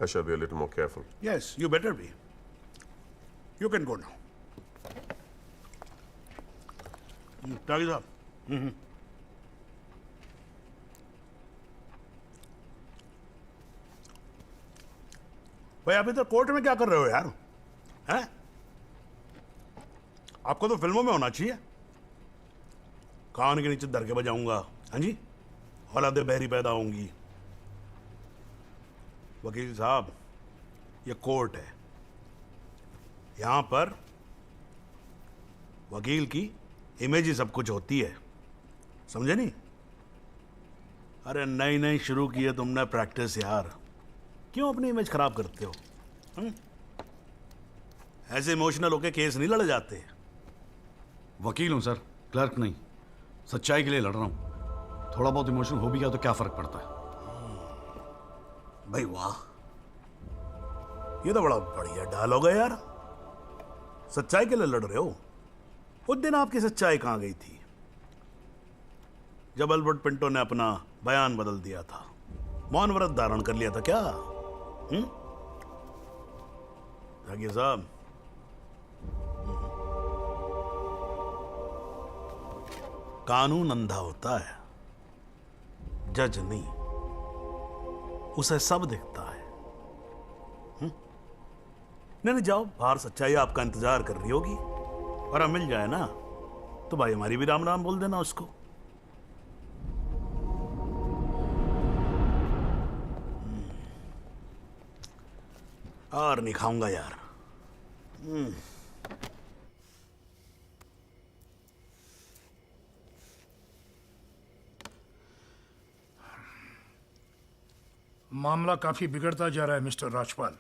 I shall be a little more careful. Yes, you better be. You can go now. त्यागी साहब। भाई आप इधर कोर्ट में क्या कर रहे हो यार? हैं? आपको तो फिल्मों में होना चाहिए। कान के नीचे धर के बजाऊंगा, हाँ जी, औलादे बहरी पैदा होंगी। वकील साहब, ये कोर्ट है, यहां पर वकील की इमेज ही सब कुछ होती है, समझे नहीं? अरे नई नई शुरू की है तुमने प्रैक्टिस यार, क्यों अपनी इमेज खराब करते हो? ऐसे इमोशनल होके केस नहीं लड़े जाते। वकील हूं सर, क्लर्क नहीं। सच्चाई के लिए लड़ रहा हूं। थोड़ा बहुत इमोशनल हो भी गया तो क्या फर्क पड़ता है? भाई वाह, ये तो बड़ा बढ़िया डायलॉग है यार। सच्चाई के लिए लड़ रहे हो? उस दिन आपकी सच्चाई कहां गई थी जब एल्बर्ट पिंटो ने अपना बयान बदल दिया था, मौन व्रत धारण कर लिया था क्या? जागिर साहब, कानून अंधा होता है, जज नहीं, उसे सब दिखता है। नहीं जाओ बाहर, सच्चाई आपका इंतजार कर रही होगी, और अब मिल जाए ना तो भाई हमारी भी राम राम बोल देना उसको। और नहीं खाऊंगा यार। मामला काफी बिगड़ता जा रहा है मिस्टर राजपाल।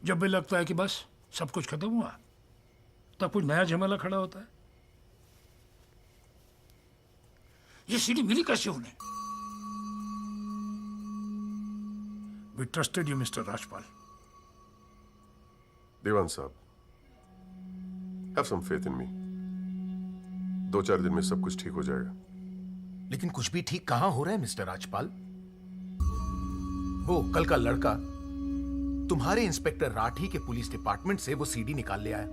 जब भी लगता है कि बस सब कुछ खत्म हुआ, तब कुछ नया झमेला खड़ा होता है। ये सीढ़ी मिली कैसे उन्हें? We trusted you, Mr. Rajpal. देवान साहब, have some faith in me। 2-4 दिन में सब कुछ ठीक हो जाएगा। लेकिन कुछ भी ठीक कहां हो रहा है मिस्टर राजपाल? वो कल का लड़का तुम्हारे इंस्पेक्टर राठी के पुलिस डिपार्टमेंट से वो सीडी निकाल ले आया,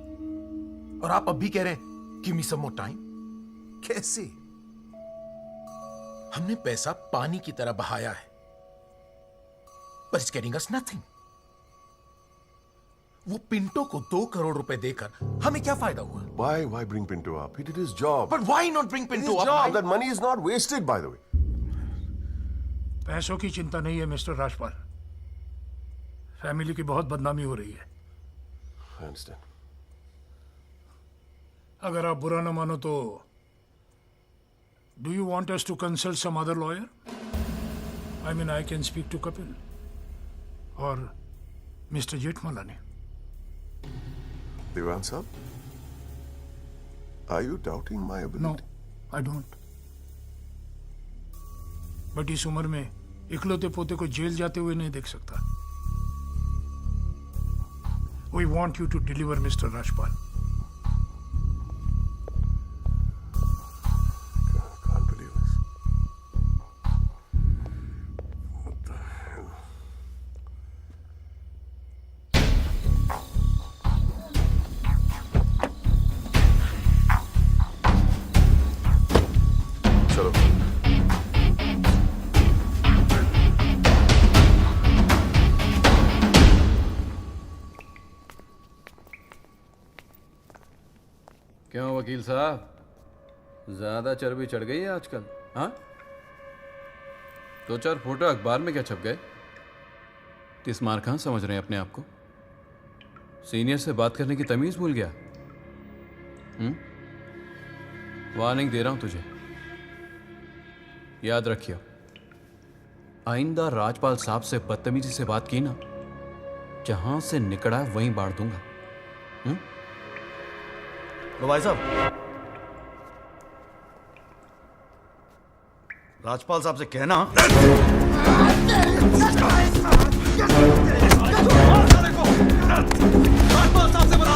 और आप अब भी कह रहे हैं गिव मी सम मोर टाइम। कैसे? हमने पैसा पानी की तरह बहाया है, but it's getting us nothing। वो पिंटो को 2 करोड़ रुपए देकर हमें क्या फायदा हुआ? Why bring Pinto up? He did his job। But why not bring Pinto up? Job. That money is not wasted, by the way। पैसों की चिंता नहीं है मिस्टर राजपाल, फैमिली की बहुत बदनामी हो रही है। I understand। अगर आप बुरा ना मानो तो do you want us to consult some other lawyer? I mean I can speak to Kapil और मिस्टर जेठमलानी। देवान साहब, are you doubting my ability? No, I don't। But इस उम्र में इकलौते पोते को जेल जाते हुए नहीं देख सकता। We want you to deliver, Mr. Rajpal। Can't believe this। What the hell? चलो। क्यों वकील साहब, ज्यादा चर्बी चढ़ गई है आजकल? हाँ, 2-4 फोटो अखबार में क्या छप गए? किस मार कहाँ समझ रहे हैं अपने आप को? सीनियर से बात करने की तमीज भूल गया? वार्निंग दे रहा हूं तुझे, याद रखियो, आइंदा राजपाल साहब से बदतमीजी से बात की ना, जहां से निकड़ा वहीं बांट दूंगा। तो भाई साहब, राजपाल साहब से कहना राजपाल साहब से बता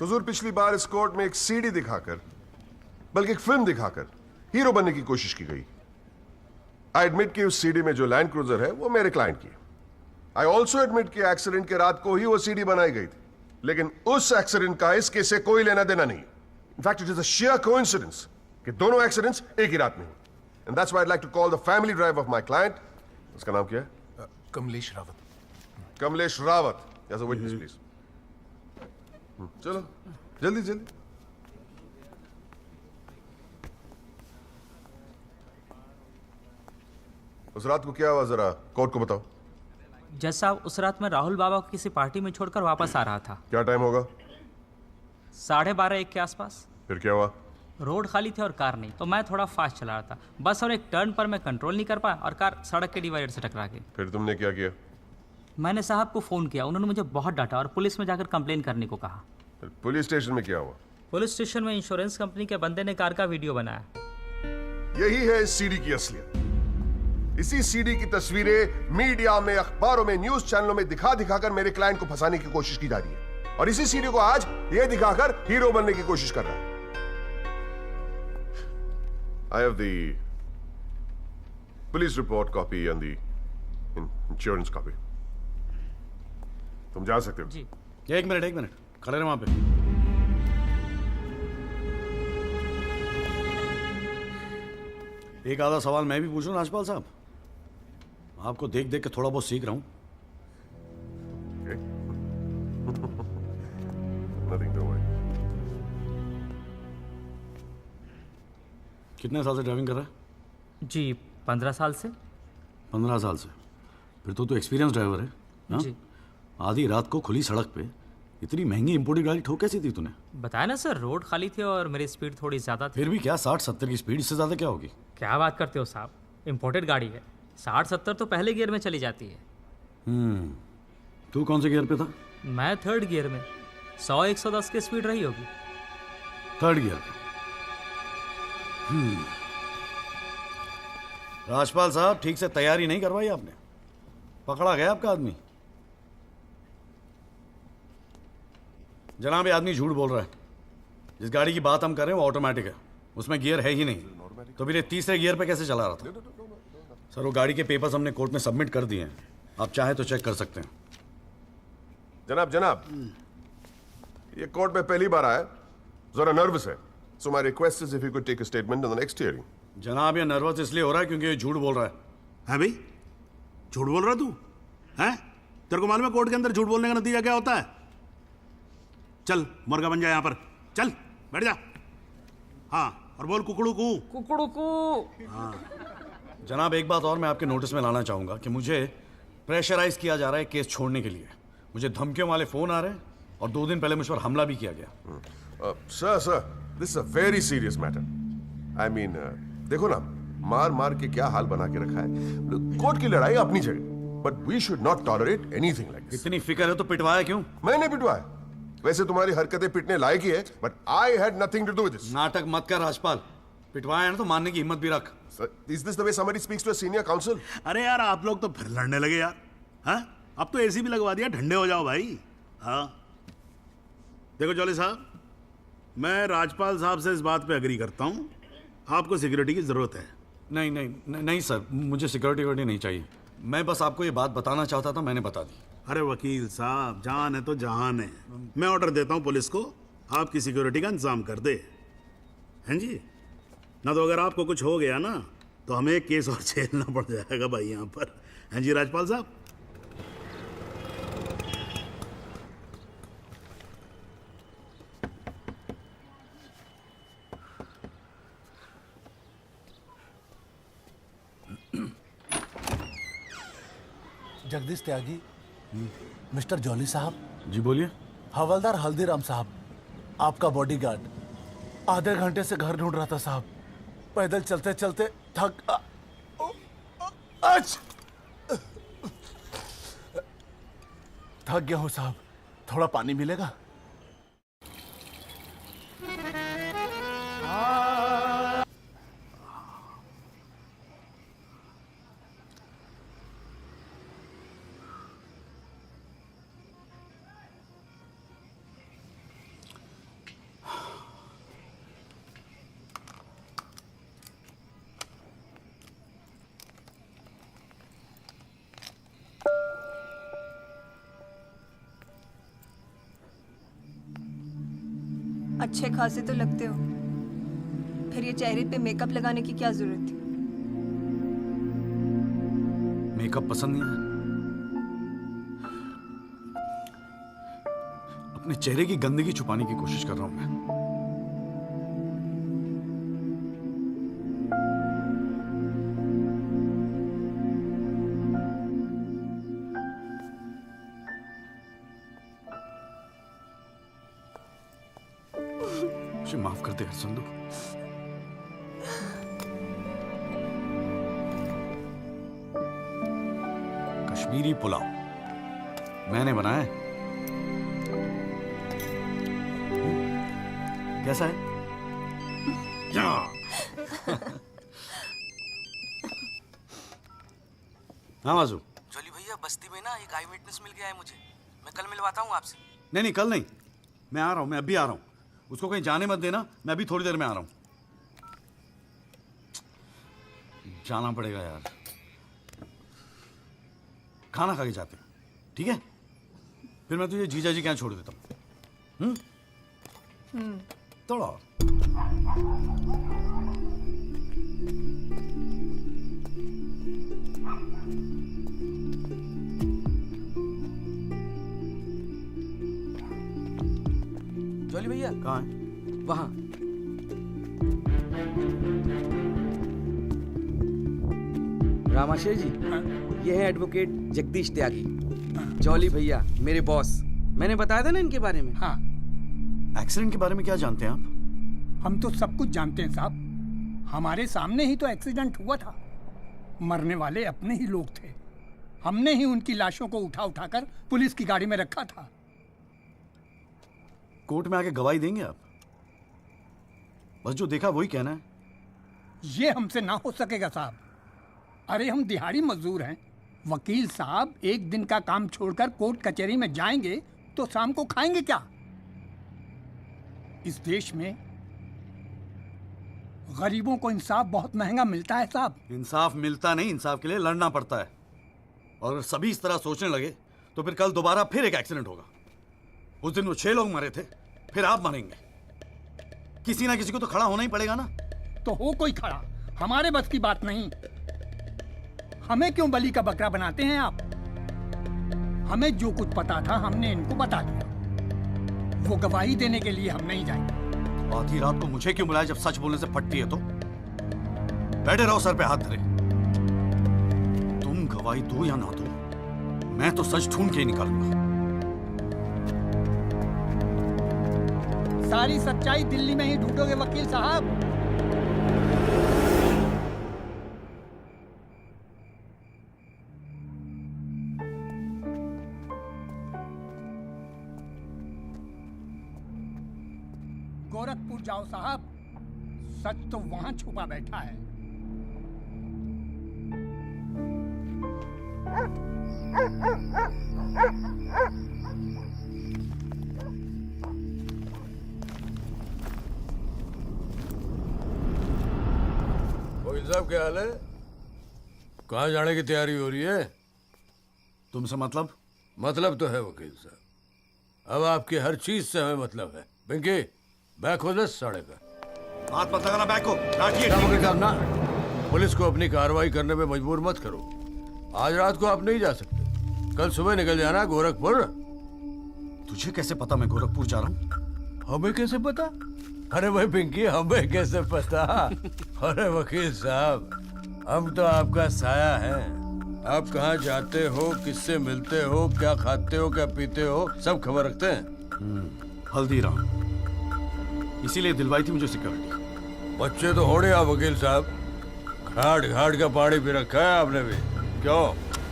हुजूर, पिछली बार इस कोर्ट में एक सीडी दिखाकर, बल्कि एक फिल्म दिखाकर हीरो बनने की कोशिश की गई। आई एडमिट कि उस सीडी में जो लैंड क्रूजर है वो मेरे क्लाइंट की। आई ऑल्सो एडमिट कि एक्सीडेंट के रात को ही वो सीडी बनाई गई थी, लेकिन उस एक्सीडेंट का इस केस से कोई लेना देना नहीं। In fact it is a share coincidence कि दोनों एक्सीडेंट्स एक ही रात में हुए। And that's why I'd like to call the family drive of my client। उसका नाम क्या है? Kamlesh Rawat. Kamlesh Rawat, as a witness please. चलो जल्दी जल्दी। उस रात को क्या हुआ, जरा कोर्ट को बताओ। जज साहब, उस रात मैं राहुल बाबा को किसी पार्टी में छोड़कर वापस आ रहा था। क्या टाइम होगा? 12:30-1 के आसपास। फिर क्या हुआ? रोड खाली थी और कार नहीं, तो मैं थोड़ा फास्ट चला रहा था बस, और एक टर्न पर मैं कंट्रोल नहीं कर पाया और कार सड़क के डिवाइडर से टकरा गई। फिर तुमने क्या किया? मैंने साहब को फ़ोन किया, उन्होंने मुझे बहुत डांटा और पुलिस में जाकर कंप्लेन करने को कहा। फिर पुलिस स्टेशन में क्या हुआ? पुलिस स्टेशन में इंश्योरेंस कंपनी के बंदे ने कार का वीडियो बनाया। यही है इस सीडी की असलियत। इसी सीडी की तस्वीरें मीडिया में, अखबारों में, न्यूज चैनलों में दिखा दिखाकर मेरे क्लाइंट को फंसाने की कोशिश की जा रही है, और इसी सीडी को आज ये दिखाकर हीरो बनने की कोशिश कर रहा है। I have the police report copy and the insurance copy. तुम जा सकते हो। जी। एक मिनट खड़े रहे वहां पे। एक आधा सवाल मैं भी पूछूं राजपाल साहब? आपको देख देख के थोड़ा बहुत सीख रहा हूं। Nothing to worry. कितने साल से ड्राइविंग कर रहा है? जी 15 साल से। 15 साल से? फिर तो एक्सपीरियंस ड्राइवर है ना? जी। आधी रात को खुली सड़क पे इतनी महंगी इंपोर्टेड गाड़ी ठोक कैसी थी तूने? बताया ना सर, रोड खाली थी और मेरी स्पीड थोड़ी ज़्यादा थी। फिर भी क्या 60-70 की स्पीड, इससे ज़्यादा क्या होगी? क्या बात करते हो साहब, इंपोर्टेड गाड़ी है, 60-70 तो पहले गियर में चली जाती है। तू कौन से गियर पे था? मैं थर्ड गियर में, 100-110 की स्पीड रही होगी। थर्ड गियर पे। राजपाल साहब, ठीक से तैयारी नहीं करवाई आपने, पकड़ा गया आपका आदमी। जनाब, ये आदमी झूठ बोल रहा है। जिस गाड़ी की बात हम कर रहे हैं वो ऑटोमेटिक है, उसमें गियर है ही नहीं, तो फिर ये तीसरे गियर पे कैसे चला रहा था? सर, वो गाड़ी के पेपर्स हमने कोर्ट में सबमिट कर दिए हैं, आप चाहें तो चेक कर सकते हैं। जनाब, ये कोर्ट में पहली बार आया, जरा नर्वस है, so my request is if you could take a statement in the next hearing. जनाब, ये नर्वस इसलिए हो रहा है क्योंकि ये झूठ बोल रहा है। है भाई, झूठ बोल रहा तू? हैं? तेरे को मालूम है कोर्ट के अंदर झूठ बोलने का नतीजा क्या होता है? चल मुर्गा बन जा यहाँ पर, चल बैठ जा। हाँ, और बोल कुकड़ू कू। कुकड़ू कू। हाँ। जनाब, एक बात और मैं आपके नोटिस में लाना चाहूंगा कि मुझे प्रेशराइज किया जा रहा है केस छोड़ने के लिए। मुझे धमकियों वाले फोन आ रहे हैं और 2 दिन पहले मुझ पर हमला भी किया गया। Sir, this is a very serious matter. I mean, देखो ना, मार मार के क्या हाल बना के रखा है। कोर्ट की लड़ाई अपनी जगह, but we should not tolerate anything like this. इतनी फिक्र है तो पिटवाया क्यों? मैंने पिटवाया? वैसे तुम्हारी हरकतें पिटने लायक ही है, but I had nothing to do with this. नाटक मत कर राजपाल, पिटवाया है ना तो मानने की हिम्मत भी रख। Is this the way somebody speaks to a senior counsel? अरे यार, आप लोग तो फिर लड़ने लगे यार। हाँ, अब तो एसी भी लगवा दिया, ठंडे हो जाओ भाई। हाँ, देखो जॉली साहब, मैं राजपाल साहब से इस बात पे एग्री करता हूँ, आपको सिक्योरिटी की जरूरत है। नहीं सर, मुझे सिक्योरिटी नहीं चाहिए। मैं बस आपको ये बात बताना चाहता था, मैंने बता दी। अरे वकील साहब, जान है तो जहान है। मैं ऑर्डर देता हूँ पुलिस को, आपकी सिक्योरिटी का इंतजाम कर दे। हैं जी? ना तो अगर आपको कुछ हो गया ना तो हमें एक केस और झेलना पड़ जाएगा भाई यहाँ पर। हैं जी राजपाल साहब? जगदीश त्यागी, मिस्टर जॉली साहब। जी बोलिए। हवलदार हल्दीराम साहब, आपका बॉडीगार्ड। आधे घंटे से घर ढूंढ रहा था साहब, पैदल चलते चलते थक गया हूँ साहब, थोड़ा पानी मिलेगा? अच्छे खासे तो लगते हो, फिर ये चेहरे पे मेकअप लगाने की क्या जरूरत थी? मेकअप पसंद नहीं है? अपने चेहरे की गंदगी छुपाने की कोशिश कर रहा हूं मैं। मुझे माफ कर दर्द है संधू। कश्मीरी पुलाव मैंने बनाया है। कैसा है? हाँ माजू। जॉली भैया बस्ती में ना एक आई विटनेस मिल गया है मुझे, मैं कल मिलवाता हूँ आपसे। नहीं नहीं, कल नहीं, मैं आ रहा हूँ, मैं अभी आ रहा हूँ। उसको कहीं जाने मत देना, मैं अभी थोड़ी देर में आ रहा हूँ। जाना पड़ेगा यार, खाना खा के जाते हैं, ठीक है? फिर मैं तुझे जीजा जी के यहाँ छोड़ देता हूँ। थोड़ा और। जॉली भैया कहाँ है? वहाँ। रामाशय जी, ये है एडवोकेट जगदीश त्यागी। जॉली भैया मेरे बॉस, मैंने बताया था ना इनके बारे में। हाँ। एक्सीडेंट के बारे में क्या जानते हैं आप? हम तो सब कुछ जानते हैं साहब, हमारे सामने ही तो एक्सीडेंट हुआ था। मरने वाले अपने ही लोग थे, हमने ही उनकी लाशों को उठा उठाकर पुलिस की गाड़ी में रखा था। कोर्ट में आके गवाही देंगे आप? बस जो देखा वही कहना है। ये हमसे ना हो सकेगा साहब। अरे हम दिहाड़ी मजदूर हैं, वकील साहब एक दिन का काम छोड़कर कोर्ट कचहरी में जाएंगे तो शाम को खाएंगे क्या? इस देश में गरीबों को इंसाफ बहुत महंगा मिलता है साहब। इंसाफ मिलता नहीं, इंसाफ के लिए लड़ना पड़ता है। और अगर सभी इस तरह सोचने लगे तो फिर कल दोबारा फिर एक एक्सीडेंट होगा। उस दिन वो 6 लोग मरे थे, फिर आप मरेंगे। किसी ना किसी को तो खड़ा होना ही पड़ेगा ना। तो हो कोई खड़ा, हमारे बस की बात नहीं। हमें क्यों बलि का बकरा बनाते हैं आप? हमें जो कुछ पता था हमने इनको बता दिया। वो गवाही देने के लिए हम नहीं जाएंगे। आधी रात को मुझे क्यों बुलाया जब सच बोलने से फटती है तो? बैठे रहो सर पे हाथ धरे। तुम गवाही दो या ना दो, मैं तो सच ढूंढ के ही निकालूंगा। सारी सच्चाई दिल्ली में ही ढूंढोगे वकील साहब। गोरखपुर जाओ साहब, सच तो वहां छुपा बैठा है। वकील साहब क्या हाल है? कहाँ जाने की तैयारी हो रही है? तुमसे मतलब? मतलब तो है वकील साहब, अब आपकी हर चीज से हमें मतलब है। पिंकी बैग हो 10 साढ़े का। हाथ मत लगाना बैग को। वकील साहब ना, पुलिस को अपनी कार्रवाई करने में मजबूर मत करो। आज रात को आप नहीं जा सकते, कल सुबह निकल जाना गोरखपुर। तुझे कैसे पता मैं गोरखपुर जा रहा हूँ? हमें कैसे पता? अरे भाई पिंकी, हमें कैसे पता? अरे वकील साहब, हम तो आपका साया है। आप कहाँ जाते हो, किससे मिलते हो, क्या खाते हो, क्या पीते हो, सब खबर रखते हैं। हल्दीराम, इसीलिए दिलवाई थी मुझे सिक्योरिटी। बच्चे तो होड़े आप वकील साहब, घाट घाट का पानी पी रखा है आपने भी। क्यों?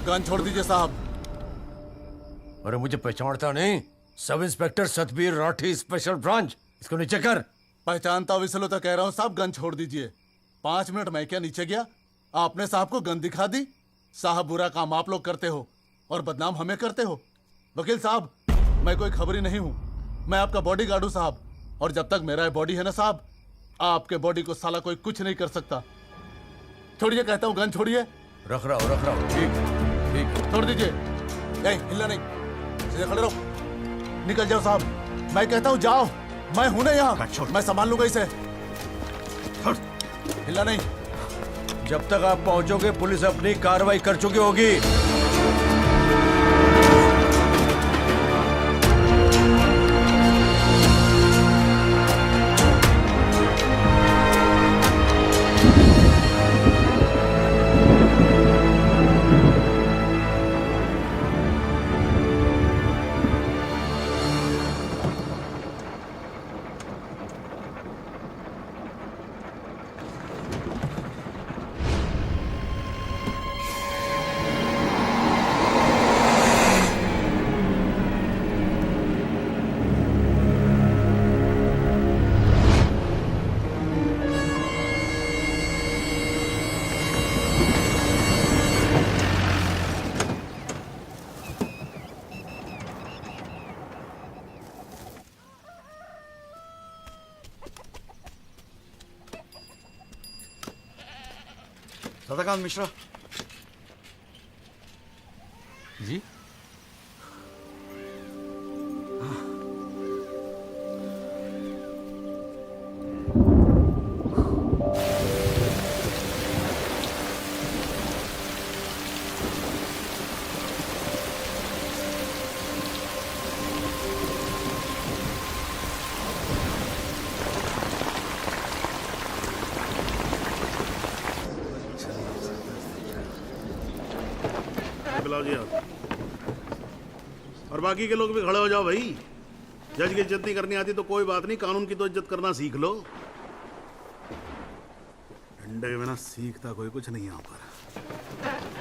गन छोड़ दीजिए साहब। अरे मुझे पहचानता नहीं? Sub inspector Satbir Rathi, special branch. इसको नीचे कर। पहचानता हूँ इसलिए तो कह रहा हूँ साहब, गन छोड़ दीजिए। 5 मिनट मैं क्या नीचे गया, आपने साहब को गन दिखा दी। साहब बुरा काम आप लोग करते हो और बदनाम हमें करते हो। वकील साहब, मैं कोई खबरी नहीं हूँ, मैं आपका बॉडीगार्ड हूँ साहब। और जब तक मेरा बॉडी है ना साहब, आपके बॉडी को साला कोई कुछ नहीं कर सकता। छोड़िए कहता हूँ, गन छोड़िए। रख रहा हूँ। ठीक। छोड़ दीजिए। हिलना नहीं, सीधे खड़े रहो। निकल जाओ साहब, मैं कहता हूँ जाओ। मैं हूं ना यहाँ, मैं संभाल लूंगा इसे। हिलना नहीं। जब तक आप पहुंचोगे पुलिस अपनी कार्रवाई कर चुकी होगी। सदाकांत मिश्रा जी। बुलाओ जी आप। और बाकी के लोग भी खड़े हो जाओ भाई। जज की इज्जत नहीं करनी आती तो कोई बात नहीं, कानून की तो इज्जत करना सीख लो। डंडे के बिना सीखता कोई कुछ नहीं यहाँ पर।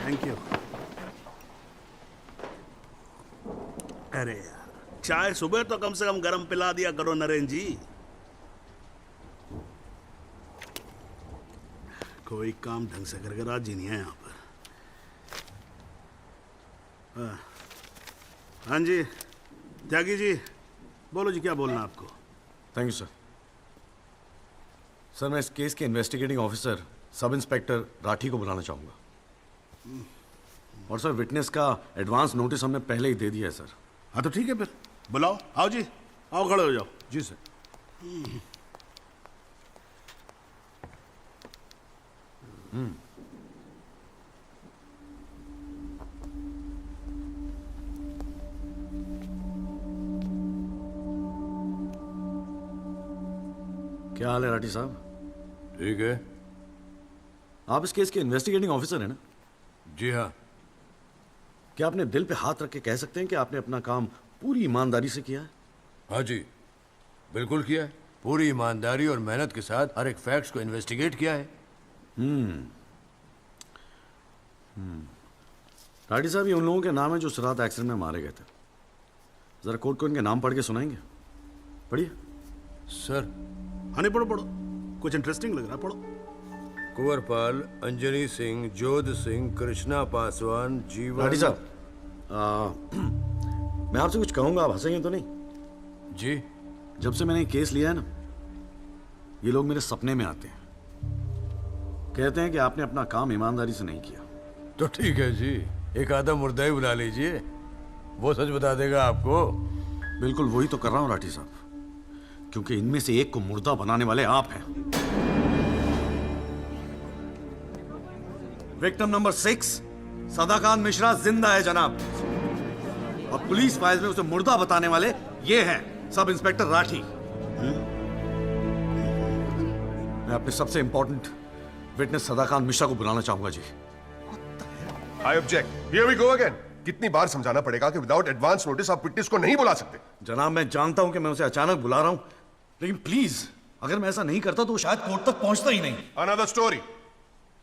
Thank you. अरे यार, चाय सुबह तो कम से कम गर्म पिला दिया करो नरेन जी। कोई काम ढंग से करके राजी नहीं है यहाँ पर। हाँ जी त्यागी जी, बोलो जी, क्या बोलना है आपको? Thank you sir. सर मैं इस केस के investigating officer sub inspector Rathi को बुलाना चाहूंगा। और सर विटनेस का एडवांस नोटिस हमने पहले ही दे दिया है सर। हाँ तो ठीक है, फिर बुलाओ। आओ जी, आओ खड़े हो जाओ। जी सर। क्या हाल है राठी साहब? ठीक है। आप इस केस के इन्वेस्टिगेटिंग ऑफिसर हैं ना? जी हाँ। क्या आपने दिल पे हाथ रख के कह सकते हैं कि आपने अपना काम पूरी ईमानदारी से किया है? हाँ जी, बिल्कुल किया है। पूरी ईमानदारी और मेहनत के साथ हर एक फैक्ट्स को इन्वेस्टिगेट किया है। राठी साहब, ये उन लोगों के नाम है जो इस रात एक्सीडेंट में मारे गए थे। जरा कोर्ट को इनके नाम पढ़ के सुनाएंगे? पढ़िए सर। हाँ नहीं, पढ़ो पढ़ो, कुछ इंटरेस्टिंग लग रहा है, पढ़ो। कुंवरपाल, अंजनी सिंह, जोध सिंह, कृष्णा पासवान, जीवन। राठी साहब, मैं आपसे कुछ कहूंगा, आप हंसेंगे तो नहीं? जी। जब से मैंने ये केस लिया है ना, ये लोग मेरे सपने में आते हैं, कहते हैं कि आपने अपना काम ईमानदारी से नहीं किया। तो ठीक है जी, एक आधा मुर्दा ही बुला लीजिए, वो सच बता देगा आपको। बिल्कुल वही तो कर रहा हूं राठी साहब, क्योंकि इनमें से एक को मुर्दा बनाने वाले आप हैं। विक्टिम नंबर 6 सदाकांत मिश्रा जिंदा है जनाब, और पुलिस फाइल्स में उसे मुर्दा बताने वाले ये हैं सब इंस्पेक्टर राठी। मैं अपने सबसे इंपॉर्टेंट विटनेस सदाकांत मिश्रा को बुलाना चाहूंगा जी। I object. Here we go again. कितनी बार समझाना पड़ेगा कि विदाउट एडवांस नोटिस आप विटनेस को नहीं बुला सकते? जनाब मैं जानता हूं कि मैं उसे अचानक बुला रहा हूं, लेकिन प्लीज अगर मैं ऐसा नहीं करता तो वो शायद कोर्ट तक पहुंचता ही नहीं। Another story.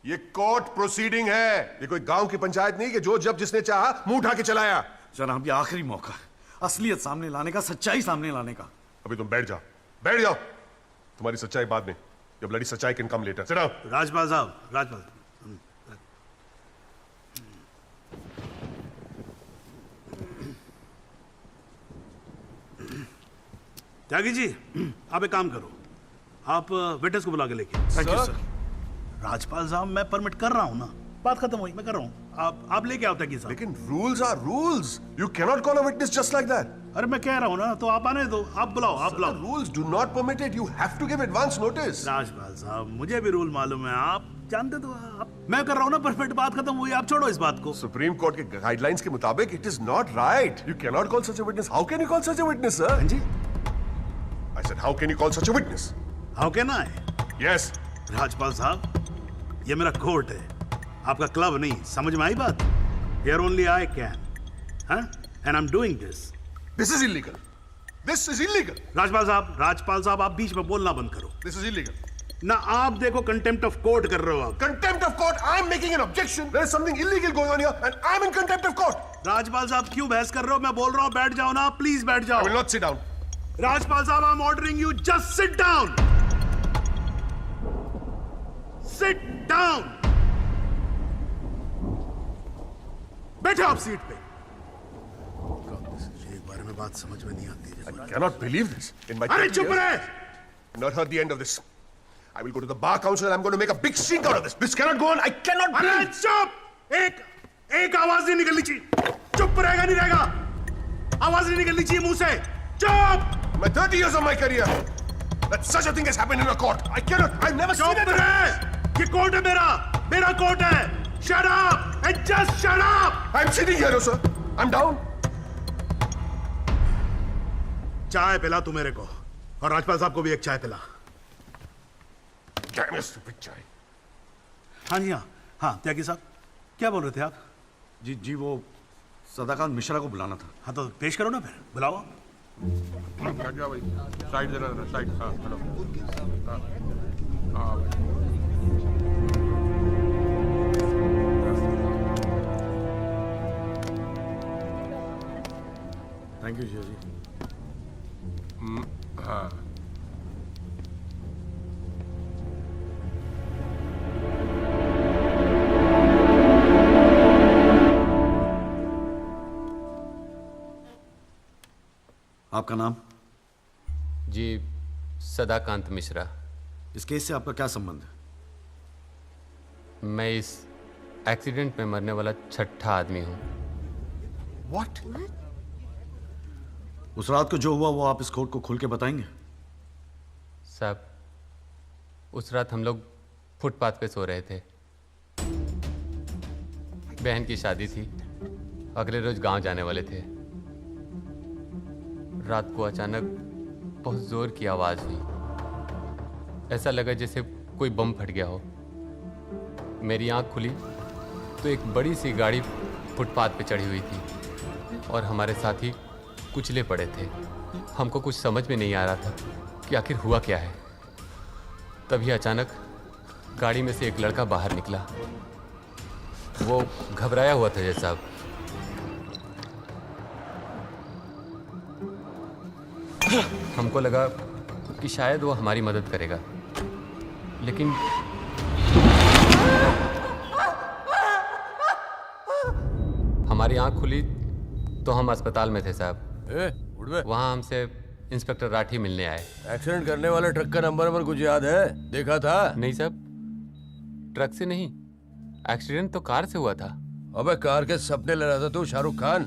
ये कोर्ट प्रोसीडिंग है, ये कोई गांव की पंचायत नहीं कि जो जब जिसने चाहा मुंह उठा के चलाया। जनाब ये आखिरी मौका है असलियत सामने लाने का, सच्चाई सामने लाने का। अभी तुम बैठ जाओ, बैठ जाओ। तुम्हारी सच्चाई बाद में, ये ब्लडी सच्चाई can come later. Sit down. Rajpal साहब, राजपाल। त्यागी जी, आप एक काम करो, आप विटनेस को बुला के लेके। Thank you sir. राजपाल साहब मैं परमिट कर रहा हूं ना, बात खत्म हुई, मैं कर रहा हूं। आप लेके आओ त्यागी साहब। लेकिन rules are rules, you cannot call a witness just like that. अरे मैं कह रहा हूं ना, तो आप आने दो, आप बुलाओ, आप बुलाओ। Rules do not permit it, you have to give advance notice. Rajpal साहब मुझे भी रूल मालूम है, आप जानते तो आप। मैं कर रहा हूं ना परफेक्ट, बात खत्म हुई, आप छोड़ो इस बात को। सुप्रीम कोर्ट के गाइडलाइंस के मुताबिक it is not right, you cannot call such a witness. How can you call such a witness sir? हां जी, I said, how can you call such a witness? How can I? Yes. Rajpal साहब, ये मेरा court है, आपका club नहीं, समझ में आई बात? Here only I can, huh? And I'm doing this. This is illegal. This is illegal. Rajpal साहब, आप बीच में बोलना बंद करो। This is illegal. ना आप देखो कंटेम्प्ट ऑफ कोर्ट कर रहे हो आप। Contempt of court. I'm making an objection. There is something illegal going on here, and I'm in contempt of court. Rajpal साहब क्यों बहस कर रहे हो? मैं बोल रहा हूँ बैठ जाओ ना, प्लीज बैठ जाओ। I will not sit down. Rajpal साहब, I'm ordering you, just sit down. Sit down. बैठे आप सीट पे। एक बार में बात समझ में नहीं आती। I cannot believe this. In my अरे चुप रहे। not heard the end of this. I will go to the bar council and I'm going to make a big stink out of this. This cannot go on. I cannot अरे breathe. चुप! एक आवाज नहीं निकलनी चाहिए। चुप रहेगा नहीं रहेगा? आवाज नहीं निकलनी चाहिए मुंह से। चुप! My 30 years of my career, that such a thing has happened in a court. I cannot. I've never seen it. चुप रहे! ये कोर्ट है मेरा कोर्ट है। Shut up and just shut up! I'm sitting here, sir. I'm down. चाय पिला तू मेरे को और राजपाल साहब को भी एक चाय पिला। Damn your stupid चाय। हाँ जी हाँ त्यागी साहब क्या बोल रहे थे आप? जी वो सदाकांत मिश्रा को बुलाना था। हाँ तो पेश करो ना फिर बुलाओ। क्या भाई साइड जरा साइड। हाँ हेलो। हाँ भाई। थैंक यू जी। हाँ आपका नाम? जी सदाकांत मिश्रा। इस केस से आपका क्या संबंध है? मैं इस एक्सीडेंट में मरने वाला छठा आदमी हूँ। What? उस रात को जो हुआ वो आप इस कोर्ट को खुल के बताएंगे? साहब उस रात हम लोग फुटपाथ पे सो रहे थे। बहन की शादी थी, अगले रोज गांव जाने वाले थे। रात को अचानक बहुत जोर की आवाज हुई। ऐसा लगा जैसे कोई बम फट गया हो। मेरी आंख खुली तो एक बड़ी सी गाड़ी फुटपाथ पे चढ़ी हुई थी और हमारे साथी कुचले पड़े थे। हमको कुछ समझ में नहीं आ रहा था कि आखिर हुआ क्या है। तभी अचानक गाड़ी में से एक लड़का बाहर निकला। वो घबराया हुआ था जैसा। हमको लगा कि शायद वो हमारी मदद करेगा, लेकिन हमारी आंख खुली तो हम अस्पताल में थे साहब। वहाँ हमसे इंस्पेक्टर राठी मिलने आए। एक्सीडेंट करने वाले ट्रक का नंबर कुछ याद है? देखा था? नहीं साहब, ट्रक से नहीं, एक्सीडेंट तो कार से हुआ था। अबे कार के सपने ले रहा था तू शाहरुख खान।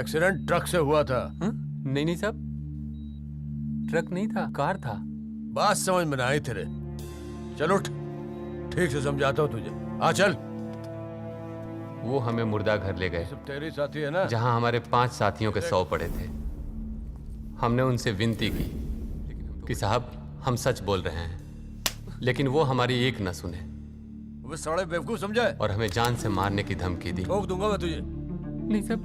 एक्सीडेंट ट्रक से हुआ था। नहीं नहीं साहब, ट्रक नहीं था, कार था। बात समझ में आई तेरे। चल उठ, ठीक से समझाता हूँ तुझे। आ चल। वो हमें मुर्दा घर ले गए। सब तेरे साथी है ना? जहाँ हमारे 5 साथियों के 100 पड़े थे। हमने उनसे विनती की कि साहब हम सच बोल रहे हैं, लेकिन वो हमारी एक न सुने। वो साले बेवकूफ समझा है और हमें जान से मारने की धमकी दी। ठोक दूंगा मैं तुझे। नहीं साहब,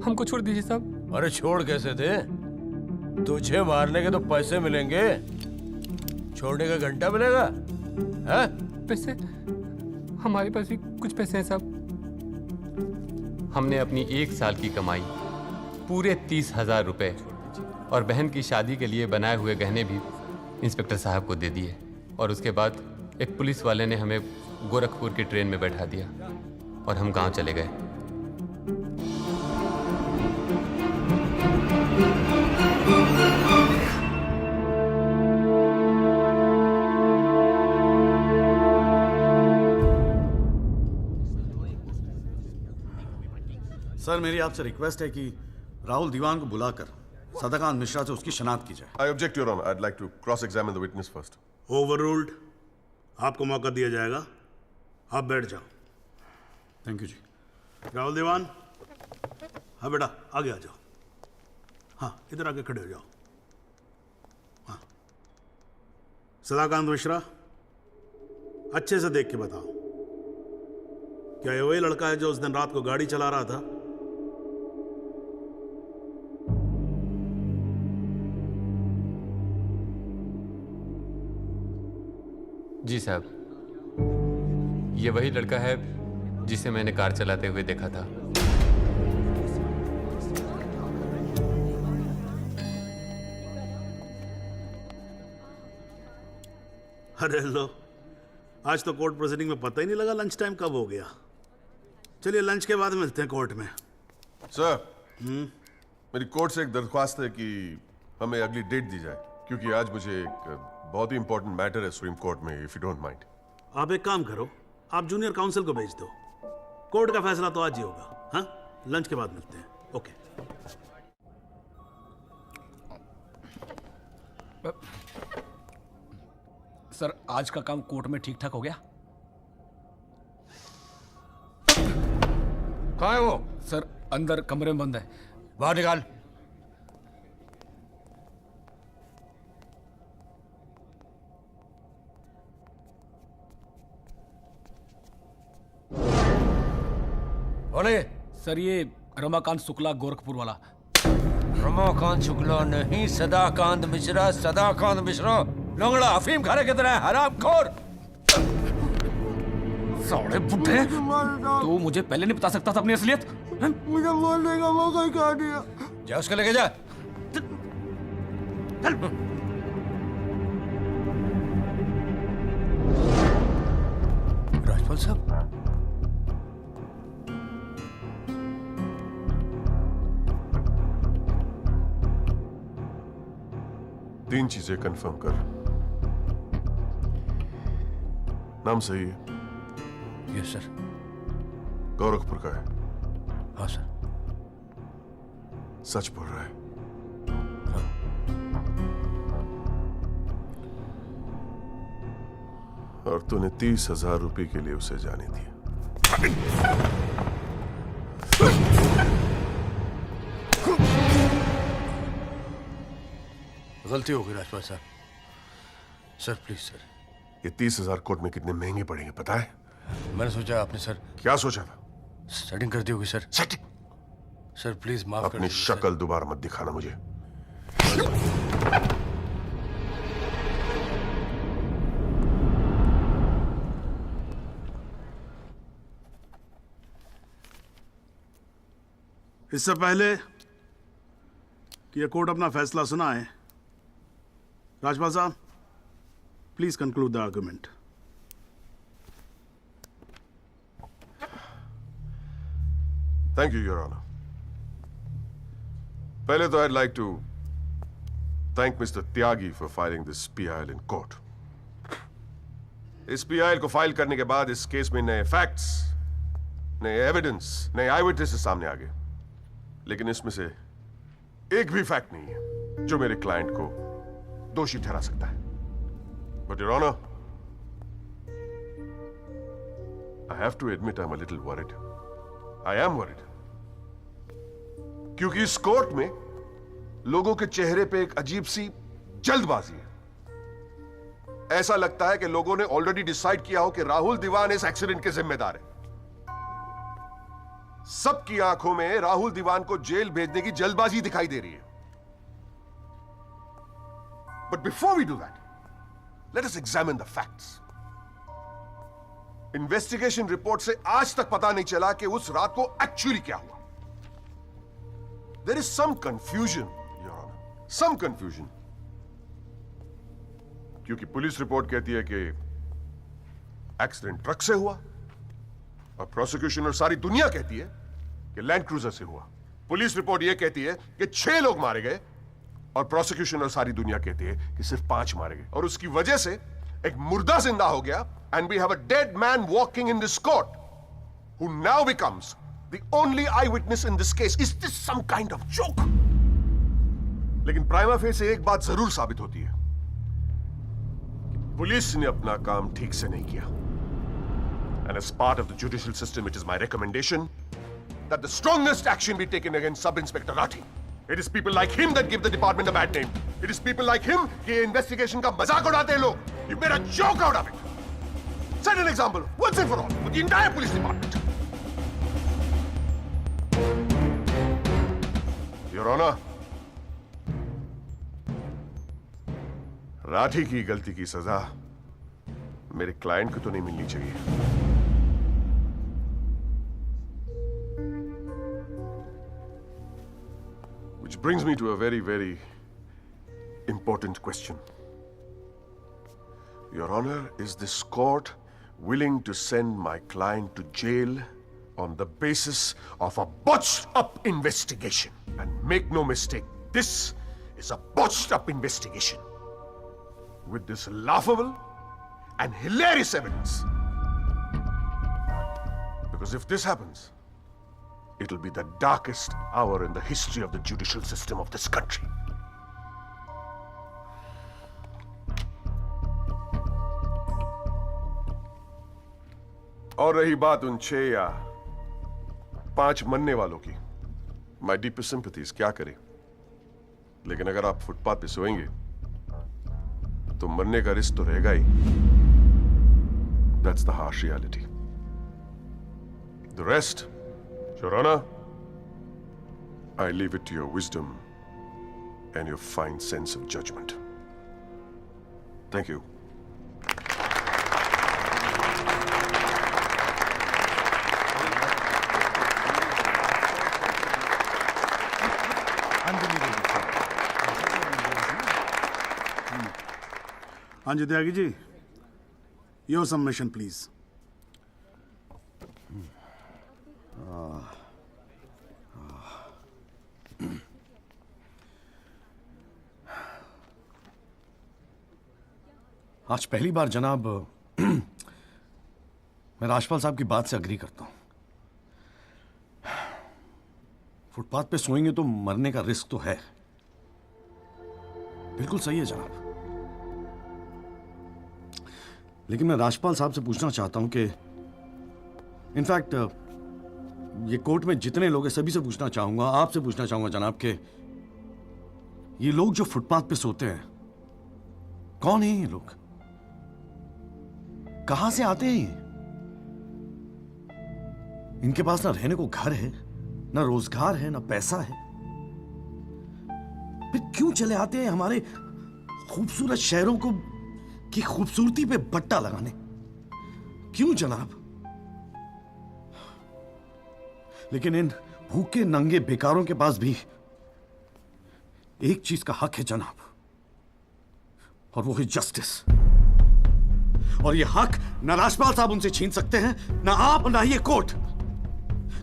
हमको छोड़ दीजिए साहब। अरे छोड़ कैसे दे? तुझे मारने के तो पैसे मिलेंगे, छोड़ने का घंटा मिलेगा? हैं? पैसे? हमारे पास भी कुछ पैसे हैं साहब। हमने अपनी 1 साल की कमाई पूरे 30,000 रुपए और बहन की शादी के लिए बनाए हुए गहने भी इंस्पेक्टर साहब को दे दिए। और उसके बाद एक पुलिस वाले ने हमें गोरखपुर की ट्रेन में बैठा दिया और हम गांव चले गए। सर मेरी आपसे रिक्वेस्ट है कि राहुल दीवान को बुलाकर सदाकांत मिश्रा से उसकी शनाख्त की जाए। I object, Your Honor. I'd like to cross-examine the witness first. Overruled. आपको मौका दिया जाएगा, आप बैठ जाओ। थैंक यू जी। राहुल दीवान, हाँ बेटा आगे आ जाओ। हाँ इधर आके खड़े हो जाओ। हाँ सदाकांत मिश्रा, अच्छे से देख के बताओ, क्या ये वही लड़का है जो उस दिन रात को गाड़ी चला रहा था? जी साहब, ये वही लड़का है जिसे मैंने कार चलाते हुए देखा था। अरे लो, आज तो कोर्ट प्रोसीडिंग में पता ही नहीं लगा लंच टाइम कब हो गया। चलिए लंच के बाद मिलते हैं कोर्ट में। सर, मेरी कोर्ट से एक दरख्वास्त है कि हमें अगली डेट दी जाए। क्योंकि आज मुझे एक बहुत ही इंपॉर्टेंट मैटर है सुप्रीम कोर्ट में, इफ यू डोंट माइंड। आप एक काम करो, आप जूनियर काउंसिल को भेज दो। कोर्ट का फैसला तो आज ही होगा। हाँ, लंच के बाद मिलते हैं। ओके। सर, आज का काम कोर्ट में ठीक ठाक हो गया? कहाँ है वो? सर, अंदर कमरे में बंद है। बाहर निकाल। कौन है? सर, ये रमाकांत शुक्ला, गोरखपुर वाला। रमाकांत शुक्ला नहीं, सदाकांत मिश्रा। सदाकांत मिश्रा लंगड़ा अफीम खाने की तरह हरामखोर। साले बुड्ढे, तू मुझे पहले नहीं बता सकता था अपनी असलियत? मुझे बोलने का मौका ही कहा दिया। जा उसको लेके जा। राजपाल साहब, तीन चीजें कंफर्म कर। नाम सही है? Yes sir. गोरखपुर का है? हाँ सर। सच बोल रहा है? और तूने 30,000 रुपए के लिए उसे जाने दिया। गलती हो गई राजपाल साहब। Sir please sir. ये 30,000 कोर्ट में कितने महंगे पड़ेंगे पता है? मैंने सोचा आपने सर। क्या सोचा था? सेटिंग कर दी होगी सर। सेटिंग? सर प्लीज माफ कर अपनी शक्ल दोबारा मत दिखाना मुझे। इससे पहले कि यह कोर्ट अपना फैसला सुनाए, राजपाल साहब please conclude the argument. Thank you your honour. पहले तो I'd like to thank Mr. Tyagi for filing this PIL in court. इस PIL को फाइल करने के बाद इस केस में नए फैक्ट्स, नए एविडेंस, नए आई विटनेसेस सामने आ गए। लेकिन इसमें से एक भी फैक्ट नहीं है जो मेरे क्लाइंट को दोषी ठहरा सकता है। But Your Honor, I have to admit I'm a little worried. I am worried. क्योंकि इस कोर्ट में लोगों के चेहरे पे एक अजीब सी जल्दबाजी है। ऐसा लगता है कि लोगों ने ऑलरेडी डिसाइड किया हो कि राहुल दीवान इस एक्सीडेंट के जिम्मेदार है। सबकी आंखों में राहुल दीवान को जेल भेजने की जल्दबाजी दिखाई दे रही है। But before we do that, let us examine the facts. Investigation report से आज तक पता नहीं चला कि उस रात को एक्चुअली क्या हुआ। There is some confusion, Your Honor. Some confusion. क्योंकि पुलिस रिपोर्ट कहती है कि एक्सीडेंट ट्रक से हुआ और प्रोसिक्यूशन और सारी दुनिया कहती है कि लैंड क्रूजर से हुआ। पुलिस रिपोर्ट यह कहती है कि 6 लोग मारे गए और प्रोसिक्यूशन और सारी दुनिया कहती है कि सिर्फ 5 मारे गए। और उसकी वजह से एक मुर्दा जिंदा हो गया and we have a dead man walking in this court who now becomes the only eyewitness in this case. Is this some kind of joke? लेकिन प्राइमा फेसी एक बात जरूर साबित होती है कि पुलिस ने अपना काम ठीक से नहीं किया। And as part of the judicial system, it is my recommendation that the strongest action be taken against Sub-Inspector Rathi. It is people like him that give the department a bad name. It is people like him कि investigation का मजाक उड़ाते हैं लोग. You made a joke out of it. Set an example once and for all with the entire police department. Your Honor, Rathi की गलती की सजा मेरे क्लाइंट को तो नहीं मिलनी चाहिए। Which brings me to a very, very important question. Your Honor, is this court willing to send my client to jail on the basis of a botched up investigation? And make no mistake, this is a botched up investigation. with this laughable and hilarious evidence. Because if this happens, it'll be the darkest hour in the history of the judicial system of this country. और रही बात उन 6 या 5 मरने वालों की, माई deepest sympathies, क्या करें, लेकिन अगर आप फुटपाथ पे सोएंगे तो मरने का रिस्क तो रहेगा ही. That's the harsh reality. The rest, Your Honor, I leave it to your wisdom and your fine sense of judgment. Thank you. हाँ जी Tyagi ji, your submission please. आज पहली बार जनाब मैं राजपाल साहब की बात से अग्री करता हूं. फुटपाथ पे सोएंगे तो मरने का रिस्क तो है, बिल्कुल सही है जनाब. लेकिन मैं राजपाल साहब से पूछना चाहता हूं कि इनफैक्ट ये कोर्ट में जितने लोग हैं सभी से पूछना चाहूंगा, आपसे पूछना चाहूंगा जनाब कि ये लोग जो फुटपाथ पे सोते हैं कौन है? ये लोग कहां से आते हैं? ये इनके पास ना रहने को घर है, ना रोजगार है, ना पैसा है, फिर क्यों चले आते हैं हमारे खूबसूरत शहरों को की खूबसूरती पे बट्टा लगाने? क्यों जनाब? लेकिन इन भूखे नंगे बेकारों के पास भी एक चीज का हक है जनाब, और वो है जस्टिस. और ये हक ना राजपाल साहब उनसे छीन सकते हैं, ना आप, ना ये कोर्ट,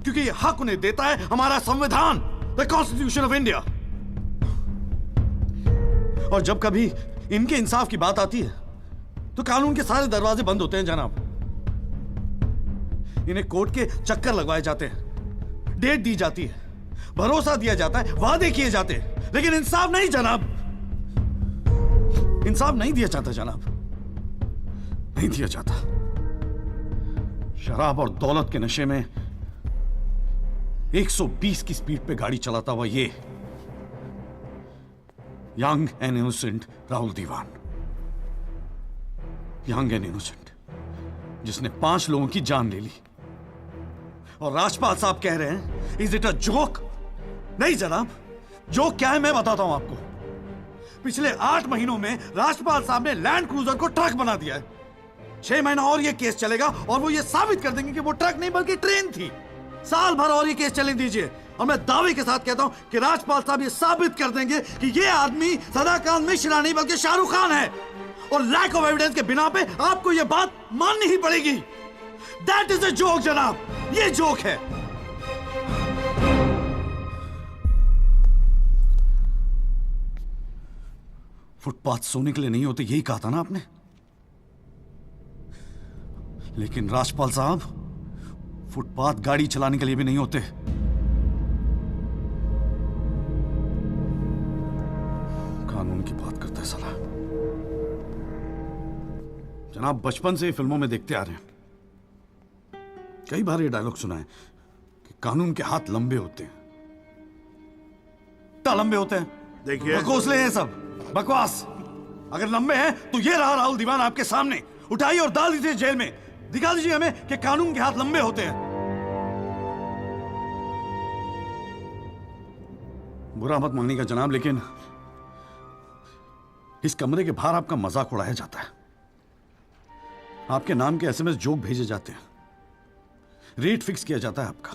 क्योंकि ये हक उन्हें देता है हमारा संविधान, द कॉन्स्टिट्यूशन ऑफ इंडिया. और जब कभी इनके इंसाफ की बात आती है तो कानून के सारे दरवाजे बंद होते हैं जनाब. इन्हें कोर्ट के चक्कर लगवाए जाते हैं, डेट दी जाती है, भरोसा दिया जाता है, वादे किए जाते हैं, लेकिन इंसाफ नहीं जनाब. इंसाफ नहीं दिया जाता जनाब, नहीं दिया जाता. शराब और दौलत के नशे में 120 की स्पीड पे गाड़ी चलाता हुआ ये young and innocent Rahul Diwan, young and innocent, जिसने 5 लोगों की जान ले ली. और राजपाल साहब कह रहे हैं इज इट अ जोक? नहीं जनाब, जोक क्या है मैं बताता हूं आपको. पिछले 8 महीनों में राजपाल साहब ने लैंड क्रूजर को ट्रक बना दिया है. 6 महीना और ये केस चलेगा और वो ये साबित कर देंगे कि वो ट्रक नहीं बल्कि ट्रेन थी. साल भर और ये केस चलने दीजिए और मैं दावे के साथ कहता हूं कि राजपाल साहब ये साबित कर देंगे कि ये आदमी सदाकांत मिश्रा नहीं बल्कि शाहरुख खान है. और लैक ऑफ एविडेंस के बिना पे आपको ये बात माननी ही पड़ेगी. दैट इज अ जोक जनाब, ये जोक है. फुटपाथ सोने के लिए नहीं होते, यही कहा था ना आपने. लेकिन राजपाल साहब फुटपाथ गाड़ी चलाने के लिए भी नहीं होते. कानून की बात करता है साला. जनाब बचपन से फिल्मों में देखते आ रहे हैं, कई बार ये डायलॉग सुना है कि कानून के हाथ लंबे होते हैं. क्या लंबे होते हैं? देखिए बकवासले हैं सब, बकवास. अगर लंबे हैं तो ये रहा राहुल दीवान आपके सामने. उठाइए और डाल दीजिए जेल में. दिखा दीजिए हमें कि कानून के हाथ लंबे होते हैं. बुरा मत मानिएगा जनाब, लेकिन इस कमरे के बाहर आपका मजाक उड़ाया जाता है. आपके नाम के एसएमएस जोक भेजे जाते हैं, रेट फिक्स किया जाता है आपका.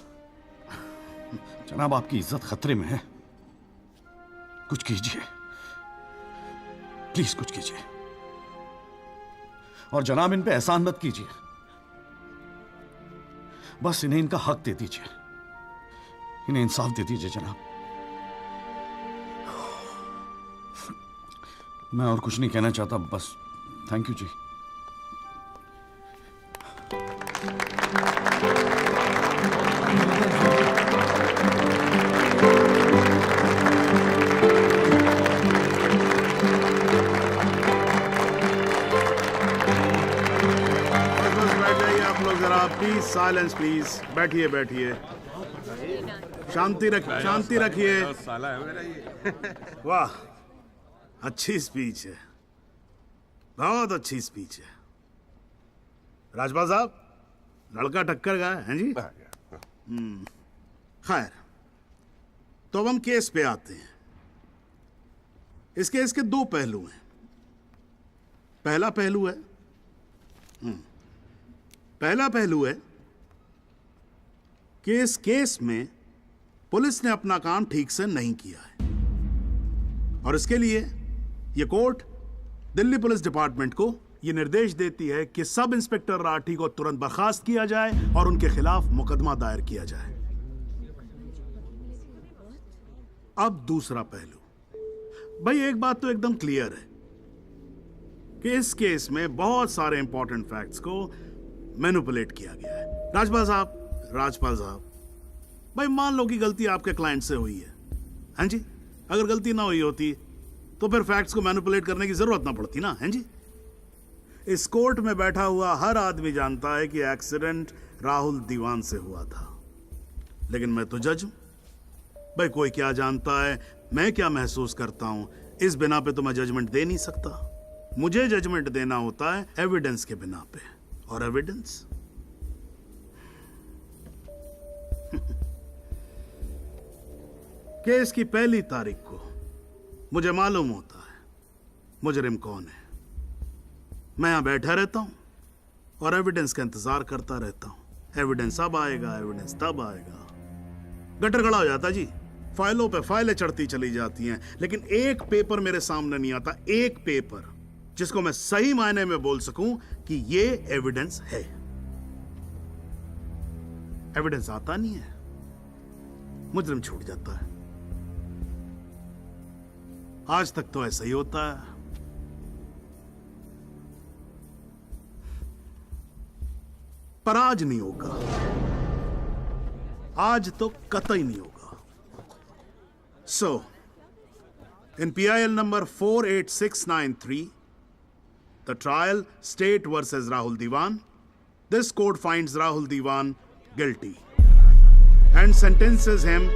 जनाब आपकी इज्जत खतरे में है. कुछ कीजिए प्लीज, कुछ कीजिए. और जनाब इन पे एहसान मत कीजिए, बस इन्हें इनका हक दे दीजिए, इन्हें इंसाफ दे दीजिए जनाब. मैं और कुछ नहीं कहना चाहता, बस thank you ji. Please silence please. बैठिए बैठिए, शांति रखिए, शांति रखिए। वाह, अच्छी स्पीच है, बहुत अच्छी स्पीच है। राजपाल साहब, लड़का टक्कर गया है जी। खैर, तो अब हम केस पे आते हैं। इस केस के दो पहलू हैं। पहला पहलू है कि इस केस में पुलिस ने अपना काम ठीक से नहीं किया है, और इसके लिए यह कोर्ट दिल्ली पुलिस डिपार्टमेंट को यह निर्देश देती है कि सब इंस्पेक्टर राठी को तुरंत बर्खास्त किया जाए और उनके खिलाफ मुकदमा दायर किया जाए। अब दूसरा पहलू। भाई, एक बात तो एकदम क्लियर है कि इस केस में बहुत सारे इंपॉर्टेंट फैक्ट्स को मैनिपुलेट किया गया है। राजपाल साहब, भाई मान लो कि गलती आपके क्लाइंट से हुई है, हैं जी? अगर गलती ना हुई होती तो फिर फैक्ट्स को मैनिपुलेट करने की जरूरत ना पड़ती ना, हैं जी? इस कोर्ट में बैठा हुआ हर आदमी जानता है कि एक्सीडेंट राहुल दीवान से हुआ था, लेकिन मैं तो जज हूं। भाई, कोई क्या जानता है, मैं क्या महसूस करता हूं, इस बिना पे तो मैं जजमेंट दे नहीं सकता। मुझे जजमेंट देना होता है एविडेंस के बिना पे, और एविडेंस केस की पहली तारीख को मुझे मालूम होता है मुजरिम कौन है। मैं यहां बैठा रहता हूं और एविडेंस का इंतजार करता रहता हूं। एविडेंस अब आएगा, एविडेंस तब आएगा। गटर खड़ा हो जाता जी, फाइलों पे फाइलें चढ़ती चली जाती हैं, लेकिन एक पेपर मेरे सामने नहीं आता, एक पेपर जिसको मैं सही मायने में बोल सकूं कि ये एविडेंस है। एविडेंस आता नहीं है, मुजरिम छूट जाता है। आज तक तो ऐसा ही होता है। पर आज नहीं होगा, आज तो कतई नहीं होगा। सो इन PIL number 48693, the trial State versus Rahul Diwan, this court finds Rahul Diwan guilty and sentences him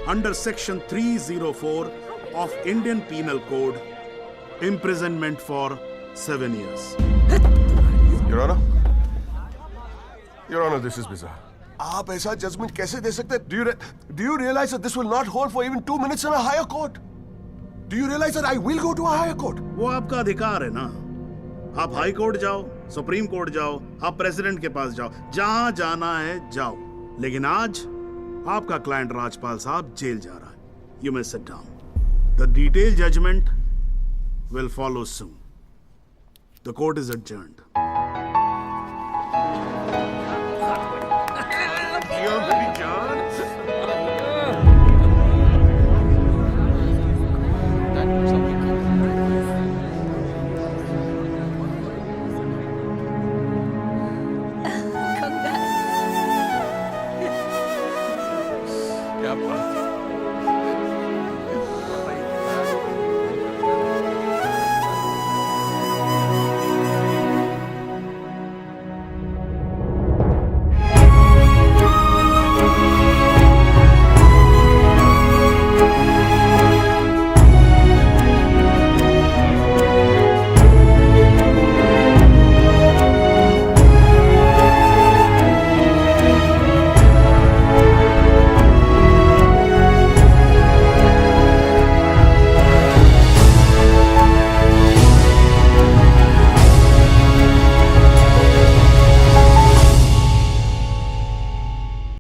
under section 304 of Indian Penal Code, imprisonment for 7 years. Your Honor, Your Honor, this is bizarre. आप ऐसा judgement कैसे दे सकते हैं? Do you realize that this will not hold for even 2 minutes in a higher court? Do you realize that I will go to a higher court? वो आपका अधिकार है ना। आप हाई कोर्ट जाओ, सुप्रीम कोर्ट जाओ, आप प्रेसिडेंट के पास जाओ, जहां जाना है जाओ। लेकिन आज आपका क्लाइंट राजपाल साहब जेल जा रहा है। You may sit down. The detailed judgment will follow soon. The court is adjourned.